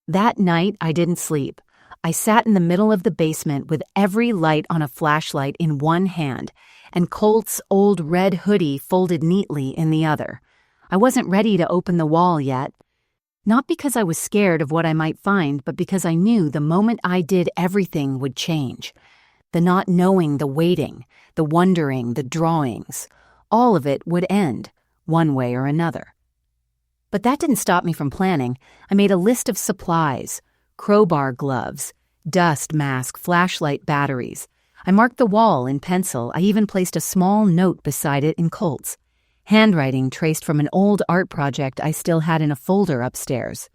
That night, I didn't sleep. I sat in the middle of the basement with every light on a flashlight in one hand and Colt's old red hoodie folded neatly in the other. I wasn't ready to open the wall yet. Not because I was scared of what I might find, but because I knew the moment I did, everything would change. The not knowing, the waiting, the wondering, the drawings, all of it would end, one way or another. But that didn't stop me from planning. I made a list of supplies: crowbar gloves, dust mask, flashlight batteries. I marked the wall in pencil. I even placed a small note beside it in Colts, handwriting traced from an old art project I still had in a folder upstairs.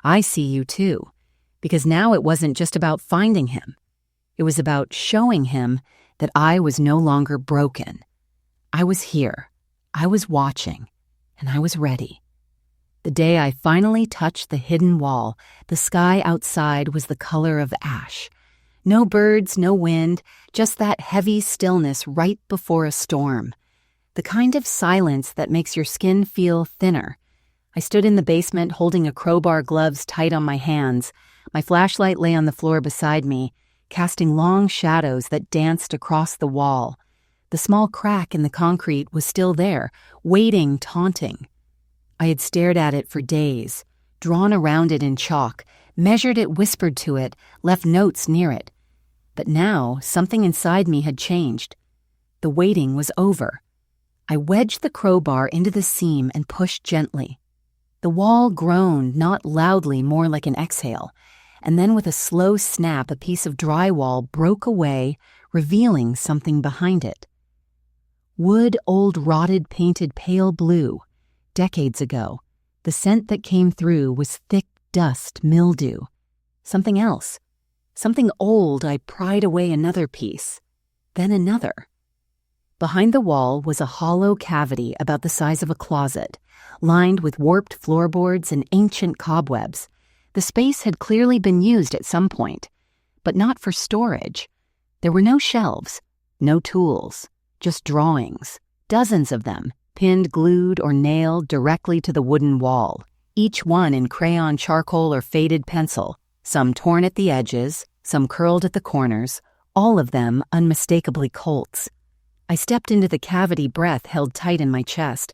I see you too, because now it wasn't just about finding him. It was about showing him that I was no longer broken. I was here, I was watching, and I was ready. The day I finally touched the hidden wall, the sky outside was the color of ash. No birds, no wind, just that heavy stillness right before a storm. The kind of silence that makes your skin feel thinner. I stood in the basement holding a crowbar gloves tight on my hands. My flashlight lay on the floor beside me, casting long shadows that danced across the wall. The small crack in the concrete was still there, waiting, taunting. I had stared at it for days, drawn around it in chalk, measured it, whispered to it, left notes near it. But now something inside me had changed. The waiting was over. I wedged the crowbar into the seam and pushed gently. The wall groaned, not loudly, more like an exhale, and then with a slow snap, a piece of drywall broke away, revealing something behind it. Wood, old rotted, painted pale blue. Decades ago, the scent that came through was thick dust, mildew. Something else. Something old. I pried away another piece. Then another. Behind the wall was a hollow cavity about the size of a closet, lined with warped floorboards and ancient cobwebs. The space had clearly been used at some point, but not for storage. There were no shelves, no tools, just drawings, dozens of them, pinned, glued, or nailed directly to the wooden wall, each one in crayon, charcoal, or faded pencil, some torn at the edges, some curled at the corners, all of them unmistakably Colts. I stepped into the cavity, breath held tight in my chest.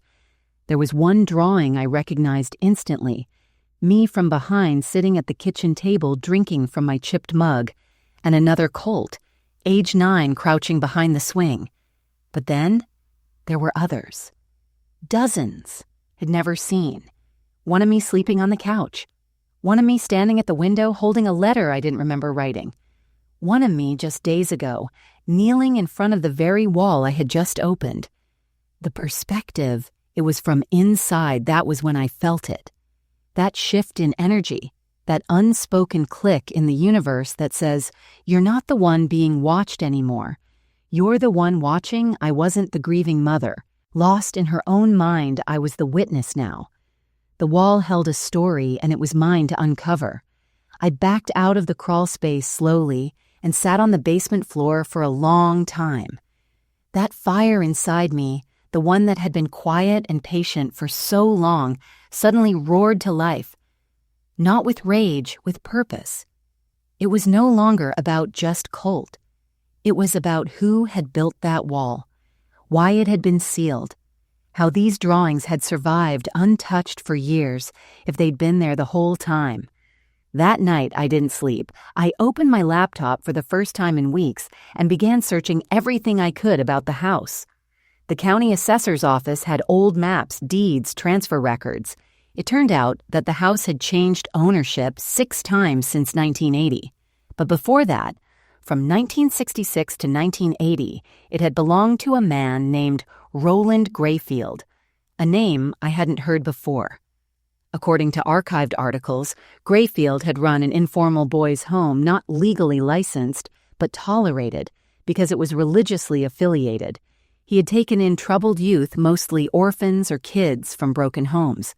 There was one drawing I recognized instantly, me from behind sitting at the kitchen table drinking from my chipped mug, and another Colt, age 9, crouching behind the swing. But then there were others. Dozens had never seen. One of me sleeping on the couch. One of me standing at the window holding a letter I didn't remember writing. One of me just days ago, kneeling in front of the very wall I had just opened. The perspective, it was from inside. That was when I felt it. That shift in energy, that unspoken click in the universe that says, you're not the one being watched anymore. You're the one watching. I wasn't the grieving mother. Lost in her own mind, I was the witness now. The wall held a story, and it was mine to uncover. I backed out of the crawl space slowly and sat on the basement floor for a long time. That fire inside me, the one that had been quiet and patient for so long, suddenly roared to life. Not with rage, with purpose. It was no longer about just Colt. It was about who had built that wall, why it had been sealed, how these drawings had survived untouched for years if they'd been there the whole time. That night, I didn't sleep. I opened my laptop for the first time in weeks and began searching everything I could about the house. The county assessor's office had old maps, deeds, transfer records. It turned out that the house had changed ownership 6 times since 1980. But before that, from 1966 to 1980, it had belonged to a man named Roland Grayfield, a name I hadn't heard before. According to archived articles, Grayfield had run an informal boys' home not legally licensed, but tolerated because it was religiously affiliated. He had taken in troubled youth, mostly orphans or kids from broken homes.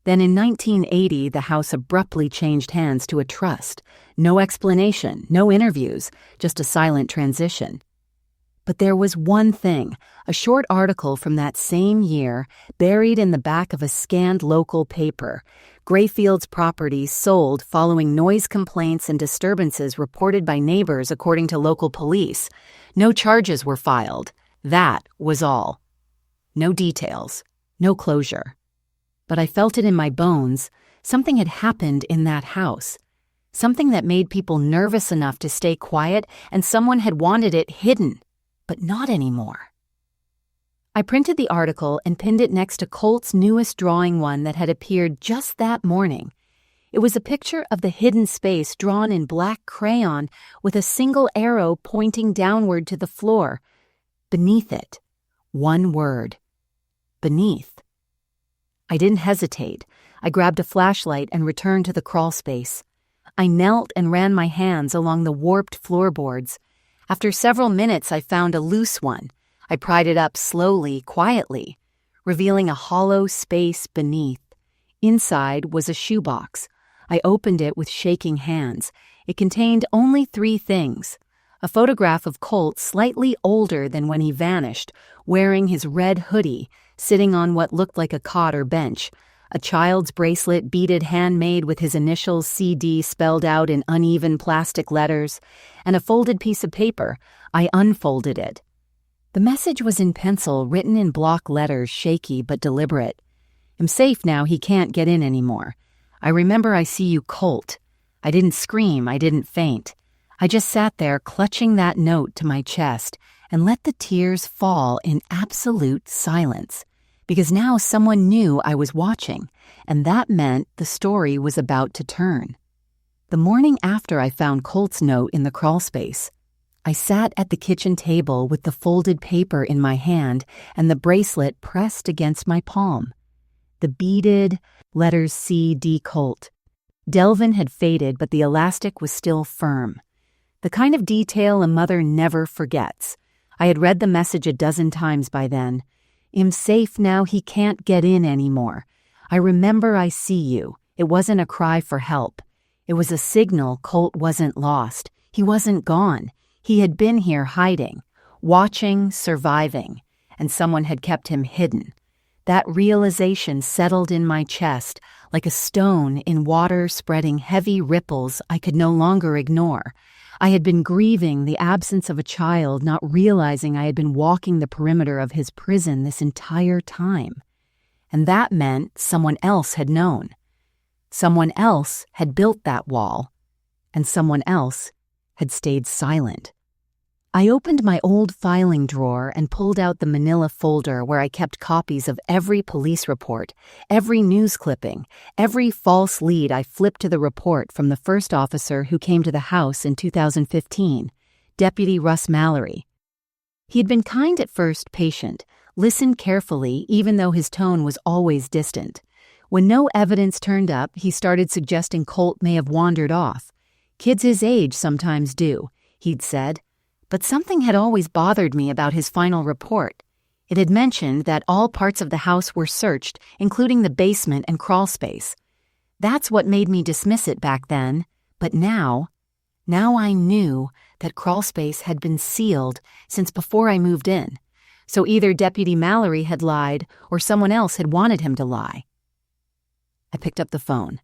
Then in 1980, the house abruptly changed hands to a trust. No explanation, no interviews, just a silent transition. But there was one thing, a short article from that same year, buried in the back of a scanned local paper. Grayfield's property sold following noise complaints and disturbances reported by neighbors according to local police. No charges were filed. That was all. No details, no closure. But I felt it in my bones. Something had happened in that house. something that made people nervous enough to stay quiet, and someone had wanted it hidden, but not anymore. I printed the article and pinned it next to Colt's newest drawing, one that had appeared just that morning. It was a picture of the hidden space drawn in black crayon with a single arrow pointing downward to the floor. Beneath it, one word: beneath. I didn't hesitate. I grabbed a flashlight and returned to the crawl space. I knelt and ran my hands along the warped floorboards. After several minutes, I found a loose one. I pried it up slowly, quietly, revealing a hollow space beneath. Inside was a shoebox. I opened it with shaking hands. It contained only 3 things: a photograph of Colt slightly older than when he vanished, wearing his red hoodie, sitting on what looked like a cot or bench, a child's bracelet beaded handmade with his initials CD spelled out in uneven plastic letters, and a folded piece of paper. I unfolded it. The message was in pencil, written in block letters, shaky but deliberate. I'm safe now, he can't get in anymore. I remember I see you, Colt. I didn't scream, I didn't faint. I just sat there clutching that note to my chest and let the tears fall in absolute silence, because now someone knew I was watching, and that meant the story was about to turn. The morning after I found Colt's note in the crawl space, I sat at the kitchen table with the folded paper in my hand and the bracelet pressed against my palm. The beaded letters C.D. Colt. Delvin had faded, but the elastic was still firm. The kind of detail a mother never forgets. I had read the message a dozen times by then. I'm safe now, he can't get in anymore. I remember I see you. It wasn't a cry for help. It was a signal Colt wasn't lost. He wasn't gone. He had been here hiding, watching, surviving, and someone had kept him hidden. That realization settled in my chest like a stone in water, spreading heavy ripples I could no longer ignore. I had been grieving the absence of a child, not realizing I had been walking the perimeter of his prison this entire time. And that meant someone else had known. Someone else had built that wall, and someone else had stayed silent. I opened my old filing drawer and pulled out the manila folder where I kept copies of every police report, every news clipping, every false lead I flipped to the report from the first officer who came to the house in 2015, Deputy Russ Mallory. He had been kind at first, patient, listened carefully even though his tone was always distant. When no evidence turned up, he started suggesting Colt may have wandered off. Kids his age sometimes do, he'd said. But something had always bothered me about his final report. It had mentioned that all parts of the house were searched, including the basement and crawl space. That's what made me dismiss it back then. But now I knew that crawl space had been sealed since before I moved in. So either Deputy Mallory had lied or someone else had wanted him to lie. I picked up the phone.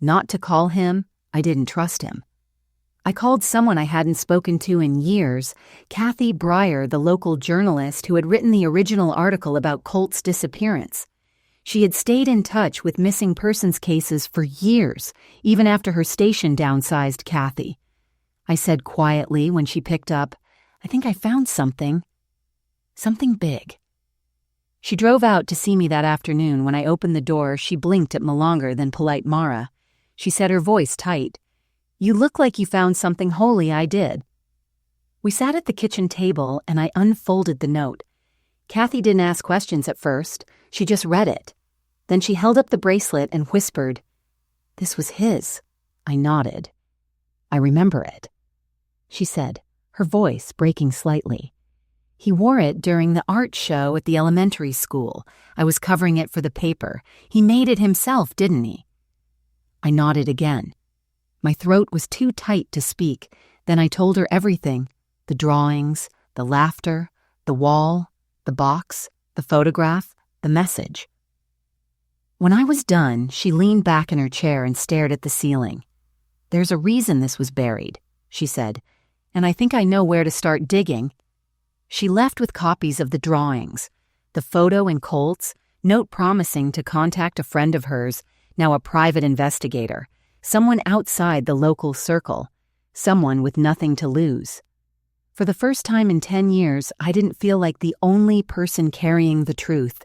Not to call him, I didn't trust him. I called someone I hadn't spoken to in years, Kathy Breyer, the local journalist who had written the original article about Colt's disappearance. She had stayed in touch with missing persons cases for years, even after her station downsized Kathy. I said quietly when she picked up, "I think I found something. Something big." She drove out to see me that afternoon. When I opened the door, she blinked at me longer than polite Mara. She said, her voice tight, "You look like you found something holy." I did. We sat at the kitchen table and I unfolded the note. Kathy didn't ask questions at first. She just read it. Then she held up the bracelet and whispered, "This was his." I nodded. "I remember it," she said, her voice breaking slightly. "He wore it during the art show at the elementary school. I was covering it for the paper. He made it himself, didn't he?" I nodded again. My throat was too tight to speak. Then I told her everything: the drawings, the laughter, the wall, the box, the photograph, the message. When I was done, she leaned back in her chair and stared at the ceiling. "There's a reason this was buried," she said, "and I think I know where to start digging." She left with copies of the drawings, the photo in Colt's, note promising to contact a friend of hers, now a private investigator, someone outside the local circle, someone with nothing to lose. For the first time in 10 years, I didn't feel like the only person carrying the truth.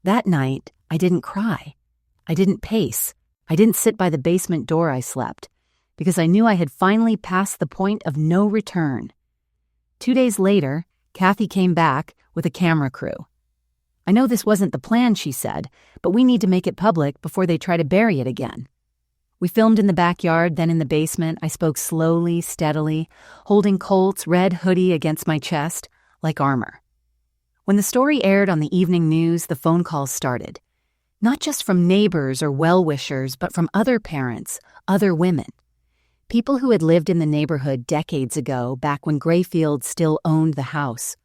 That night, I didn't cry. I didn't pace. I didn't sit by the basement door I slept, because I knew I had finally passed the point of no return. 2 days later, Kathy came back with a camera crew. "I know this wasn't the plan," she said, "but we need to make it public before they try to bury it again." We filmed in the backyard, then in the basement. I spoke slowly, steadily, holding Colt's red hoodie against my chest, like armor. When the story aired on the evening news, the phone calls started. Not just from neighbors or well-wishers, but from other parents, other women. People who had lived in the neighborhood decades ago, back when Grayfield still owned the house.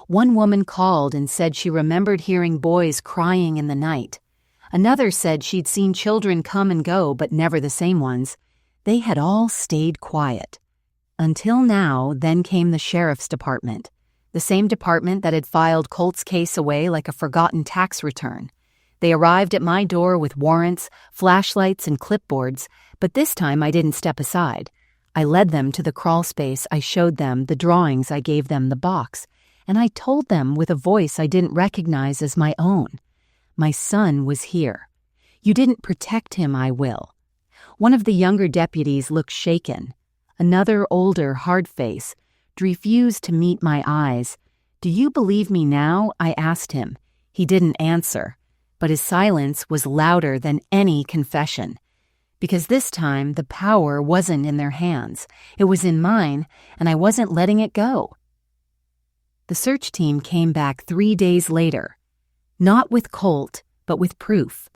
One woman called and said she remembered hearing boys crying in the night. Another said she'd seen children come and go, but never the same ones. They had all stayed quiet. Until now, then came the sheriff's department, the same department that had filed Colt's case away like a forgotten tax return. They arrived at my door with warrants, flashlights, and clipboards, but this time I didn't step aside. I led them to the crawl space. I showed them the drawings. I gave them the box. And I told them with a voice I didn't recognize as my own. My son was here. You didn't protect him, I will. One of the younger deputies looked shaken. Another, older, hard face, refused to meet my eyes. "Do you believe me now?" I asked him. He didn't answer, but his silence was louder than any confession. Because this time, the power wasn't in their hands. It was in mine, and I wasn't letting it go. The search team came back 3 days later. Not with Colt, but with proof.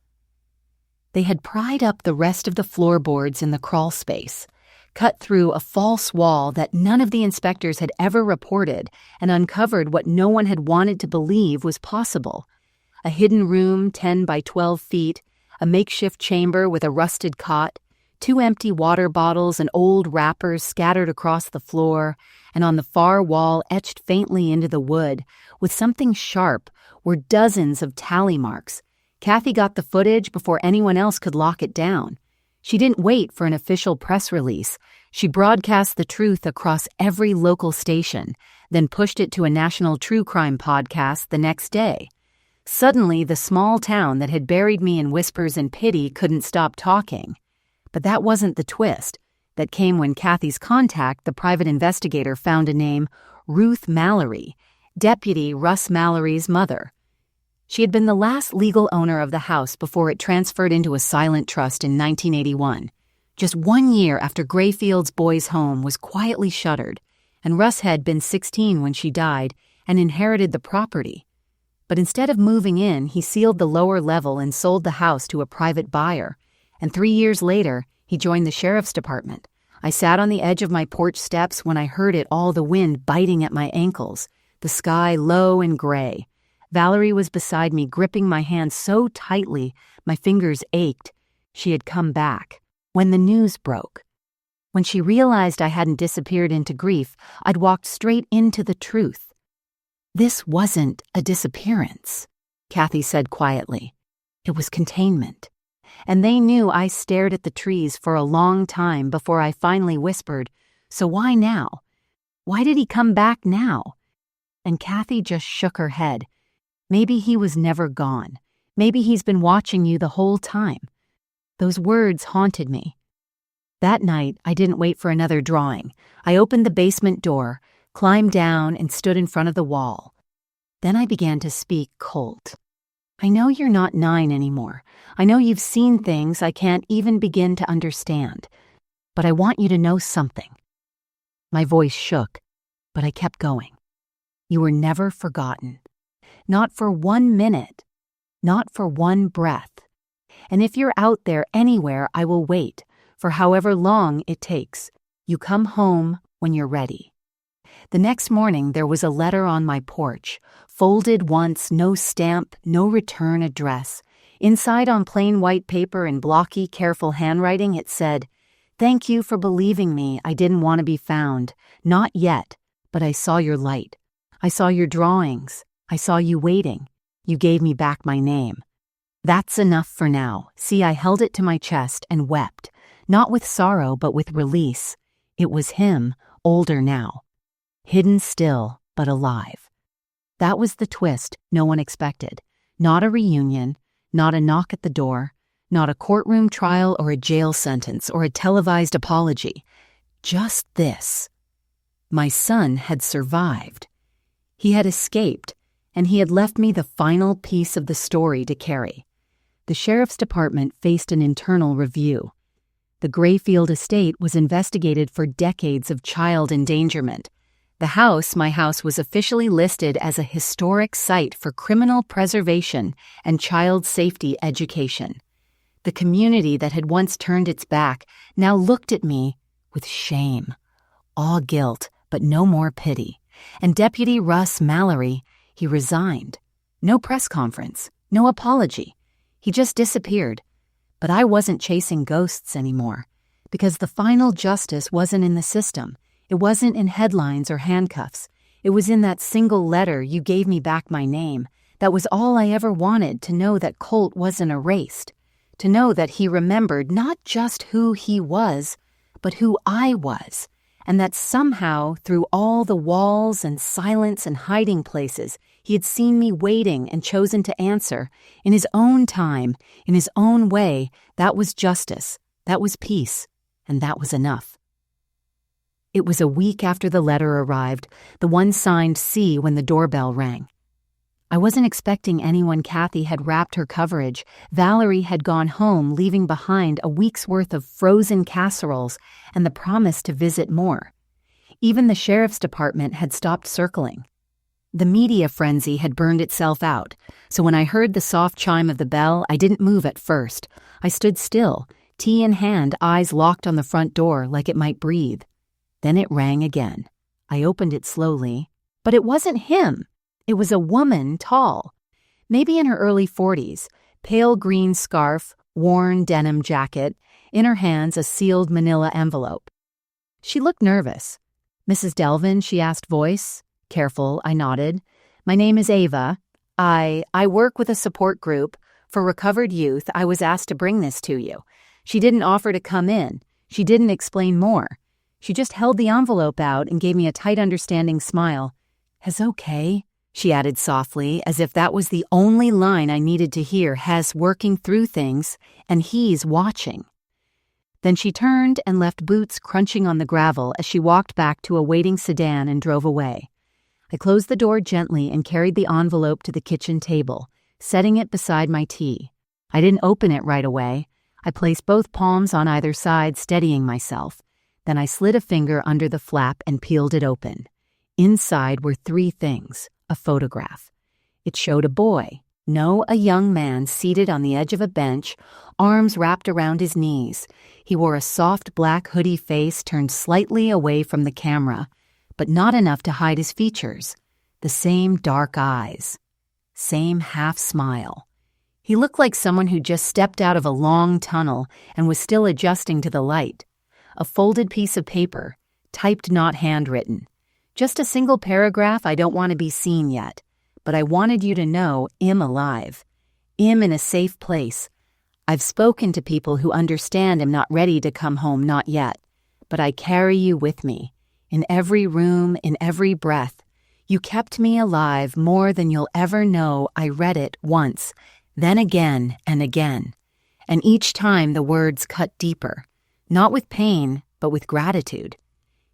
They had pried up the rest of the floorboards in the crawl space, cut through a false wall that none of the inspectors had ever reported, and uncovered what no one had wanted to believe was possible. A hidden room 10 by 12 feet, a makeshift chamber with a rusted cot, 2 empty water bottles and old wrappers scattered across the floor, and on the far wall, etched faintly into the wood, with something sharp, were dozens of tally marks. Kathy got the footage before anyone else could lock it down. She didn't wait for an official press release. She broadcast the truth across every local station, then pushed it to a national true crime podcast the next day. Suddenly, the small town that had buried me in whispers and pity couldn't stop talking. But that wasn't the twist. That came when Kathy's contact, the private investigator, found a name, Ruth Mallory, Deputy Russ Mallory's mother. She had been the last legal owner of the house before it transferred into a silent trust in 1981, just 1 year after Grayfield's boys' home was quietly shuttered, and Russ had been 16 when she died and inherited the property. But instead of moving in, he sealed the lower level and sold the house to a private buyer, and 3 years later, he joined the sheriff's department. I sat on the edge of my porch steps when I heard it all, the wind biting at my ankles, the sky low and gray. Valerie was beside me, gripping my hand so tightly my fingers ached. She had come back. When the news broke, when she realized I hadn't disappeared into grief, I'd walked straight into the truth. "This wasn't a disappearance," Kathy said quietly. "It was containment." And they knew I stared at the trees for a long time before I finally whispered, "So why now? Why did he come back now?" And Kathy just shook her head. "Maybe he was never gone. Maybe he's been watching you the whole time." Those words haunted me. That night, I didn't wait for another drawing. I opened the basement door, climbed down, and stood in front of the wall. Then I began to speak Colt. "I know you're not 9 anymore. I know you've seen things I can't even begin to understand. But I want you to know something." My voice shook, but I kept going. "You were never forgotten. Not for 1 minute. Not for 1 breath. And if you're out there anywhere, I will wait, for however long it takes. You come home when you're ready." The next morning, there was a letter on my porch, folded once, no stamp, no return address. Inside, on plain white paper in blocky, careful handwriting, it said, "Thank you for believing me. I didn't want to be found. Not yet, but I saw your light. I saw your drawings. I saw you waiting. You gave me back my name. That's enough for now." See, I held it to my chest and wept, not with sorrow but with release. It was him, older now. Hidden still, but alive. That was the twist no one expected. Not a reunion, not a knock at the door, not a courtroom trial or a jail sentence or a televised apology. Just this. My son had survived. He had escaped, and he had left me the final piece of the story to carry. The sheriff's department faced an internal review. The Grayfield estate was investigated for decades of child endangerment. My house, was officially listed as a historic site for criminal preservation and child safety education. The community that had once turned its back now looked at me with shame, all guilt, but no more pity. And Deputy Russ Mallory, he resigned. No press conference, no apology. He just disappeared. But I wasn't chasing ghosts anymore, because the final justice wasn't in the system. It wasn't in headlines or handcuffs. It was in that single letter you gave me back my name. That was all I ever wanted, to know that Colt wasn't erased. To know that he remembered not just who he was, but who I was. And that somehow, through all the walls and silence and hiding places, he had seen me waiting and chosen to answer. In his own time, in his own way, that was justice, that was peace, and that was enough. It was a week after the letter arrived, the one signed C, when the doorbell rang. I wasn't expecting anyone. Kathy had wrapped her coverage. Valerie had gone home, leaving behind a week's worth of frozen casseroles and the promise to visit more. Even the sheriff's department had stopped circling. The media frenzy had burned itself out, so when I heard the soft chime of the bell, I didn't move at first. I stood still, tea in hand, eyes locked on the front door like it might breathe. Then it rang again. I opened it slowly, but it wasn't him. It was a woman, tall, maybe in her early 40s, pale green scarf, worn denim jacket, in her hands a sealed manila envelope. She looked nervous. "Mrs. Delvin?" she asked, voice. Careful, I nodded. "My name is Ava. I work with a support group for recovered youth. I was asked to bring this to you." She didn't offer to come in. She didn't explain more. She just held the envelope out and gave me a tight, understanding smile. "Hes okay?" she added softly, as if that was the only line I needed to hear. Hes working through things, and he's watching. Then she turned and left boots crunching on the gravel as she walked back to a waiting sedan and drove away. I closed the door gently and carried the envelope to the kitchen table, setting it beside my tea. I didn't open it right away. I placed both palms on either side, steadying myself. Then I slid a finger under the flap and peeled it open. Inside were 3 things. A photograph. It showed a boy, a young man, seated on the edge of a bench, arms wrapped around his knees. He wore a soft black hoodie face turned slightly away from the camera, but not enough to hide his features. The same dark eyes. Same half smile. He looked like someone who just stepped out of a long tunnel and was still adjusting to the light. A folded piece of paper, typed, not handwritten. Just a single paragraph. "I don't want to be seen yet, but I wanted you to know I'm alive. I'm in a safe place. I've spoken to people who understand I'm not ready to come home, not yet, but I carry you with me. In every room, in every breath. You kept me alive more than you'll ever know." I read it once, then again and again. And each time the words cut deeper, not with pain, but with gratitude.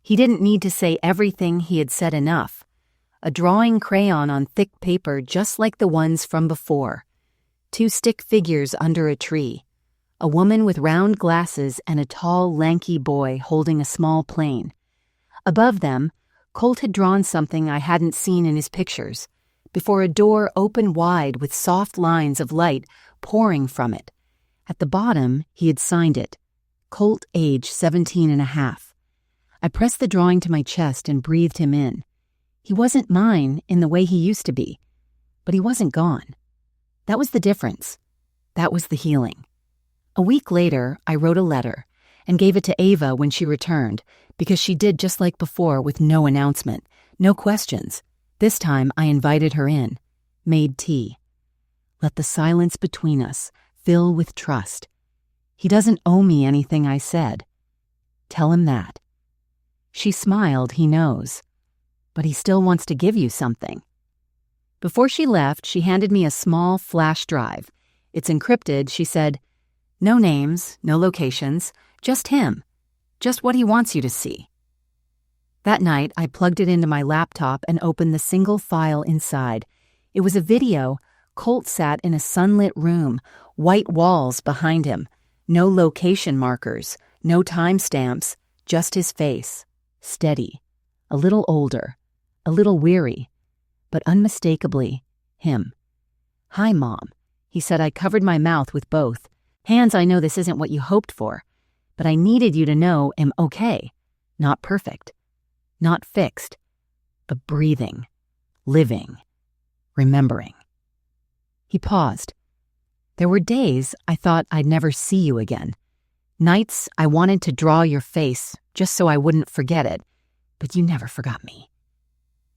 He didn't need to say everything. He had said enough. A drawing crayon on thick paper just like the ones from before. 2 stick figures under a tree. A woman with round glasses and a tall, lanky boy holding a small plane. Above them, Colt had drawn something I hadn't seen in his pictures. Before a door open wide with soft lines of light pouring from it. At the bottom, he had signed it. Colt, age 17 and a half. I pressed the drawing to my chest and breathed him in. He wasn't mine in the way he used to be, but he wasn't gone. That was the difference. That was the healing. A week later, I wrote a letter and gave it to Ava when she returned, because she did just like before, with no announcement, no questions. This time I invited her in, made tea. Let the silence between us fill with trust. He doesn't owe me anything I said. Tell him that. She smiled, he knows. But he still wants to give you something. Before she left, she handed me a small flash drive. It's encrypted, she said. No names, no locations, just him. Just what he wants you to see. That night, I plugged it into my laptop and opened the single file inside. It was a video. Colt sat in a sunlit room, white walls behind him. No location markers, no timestamps, just his face. Steady, a little older, a little weary, but unmistakably him. Hi, Mom. He said. I covered my mouth with both. Hands, I know this isn't what you hoped for, but I needed you to know I'm okay. Not perfect. Not fixed. But breathing. Living. Remembering. He paused. There were days I thought I'd never see you again. Nights I wanted to draw your face just so I wouldn't forget it, but you never forgot me.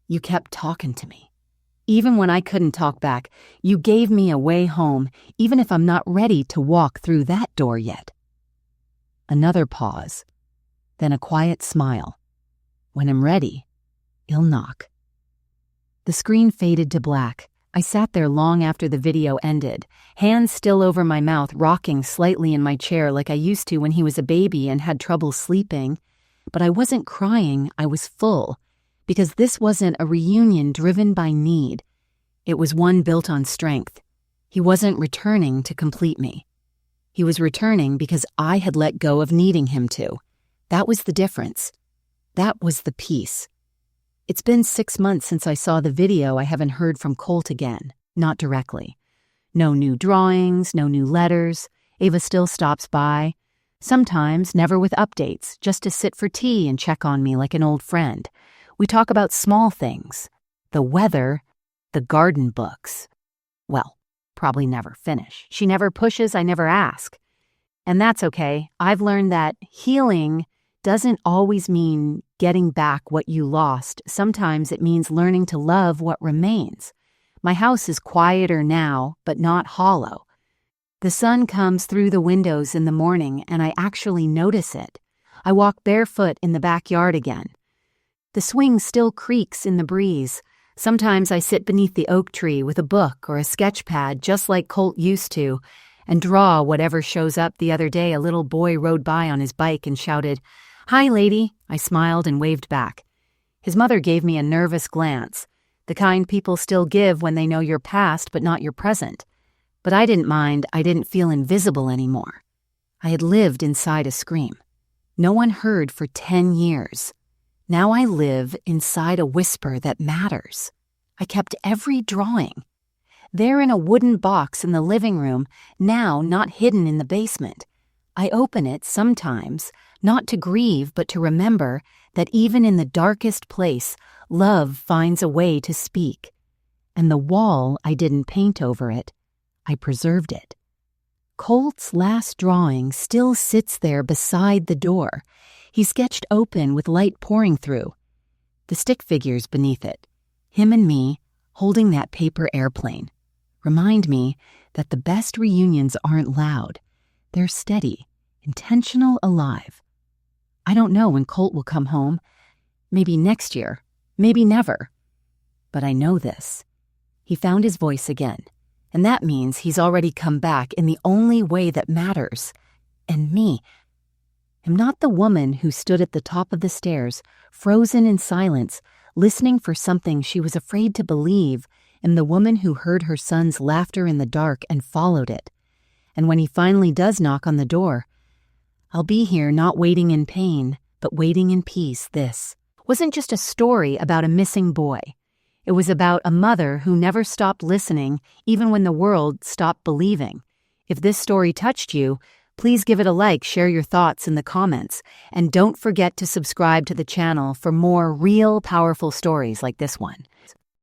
You kept talking to me. Even when I couldn't talk back, you gave me a way home, even if I'm not ready to walk through that door yet. Another pause, then a quiet smile. When I'm ready, you'll knock. The screen faded to black. I sat there long after the video ended, hands still over my mouth, rocking slightly in my chair like I used to when he was a baby and had trouble sleeping. But I wasn't crying, I was full, because this wasn't a reunion driven by need. It was one built on strength. He wasn't returning to complete me. He was returning because I had let go of needing him to. That was the difference. That was the peace. It's been 6 months since I saw the video. I haven't heard from Colt again, not directly. No new drawings, no new letters. Ava still stops by. Sometimes, never with updates, just to sit for tea and check on me like an old friend. We talk about small things. The weather, the garden books. Well, probably never finish. She never pushes, I never ask. And that's okay. I've learned that healing doesn't always mean getting back what you lost. Sometimes it means learning to love what remains. My house is quieter now, but not hollow. The sun comes through the windows in the morning, and I actually notice it. I walk barefoot in the backyard again. The swing still creaks in the breeze. Sometimes I sit beneath the oak tree with a book or a sketch pad, just like Colt used to, and draw whatever shows up. The other day, a little boy rode by on his bike and shouted, "Hi, lady." I smiled and waved back. His mother gave me a nervous glance, the kind people still give when they know your past but not your present. But I didn't mind. I didn't feel invisible anymore. I had lived inside a scream. No one heard for 10 years. Now I live inside a whisper that matters. I kept every drawing. There in a wooden box in the living room, now not hidden in the basement. I open it sometimes, not to grieve, but to remember that even in the darkest place, love finds a way to speak. And the wall I didn't paint over it, I preserved it. Colt's last drawing still sits there beside the door. He sketched open with light pouring through. The stick figures beneath it, him and me holding that paper airplane, remind me that the best reunions aren't loud. They're steady, intentional, alive. I don't know when Colt will come home. Maybe next year, maybe never. But I know this. He found his voice again, and that means he's already come back in the only way that matters. And me, I'm not the woman who stood at the top of the stairs, frozen in silence, listening for something she was afraid to believe. I'm the woman who heard her son's laughter in the dark and followed it. And when he finally does knock on the door, I'll be here not waiting in pain, but waiting in peace. This wasn't just a story about a missing boy. It was about a mother who never stopped listening, even when the world stopped believing. If this story touched you, please give it a like, share your thoughts in the comments, and don't forget to subscribe to the channel for more real, powerful stories like this one.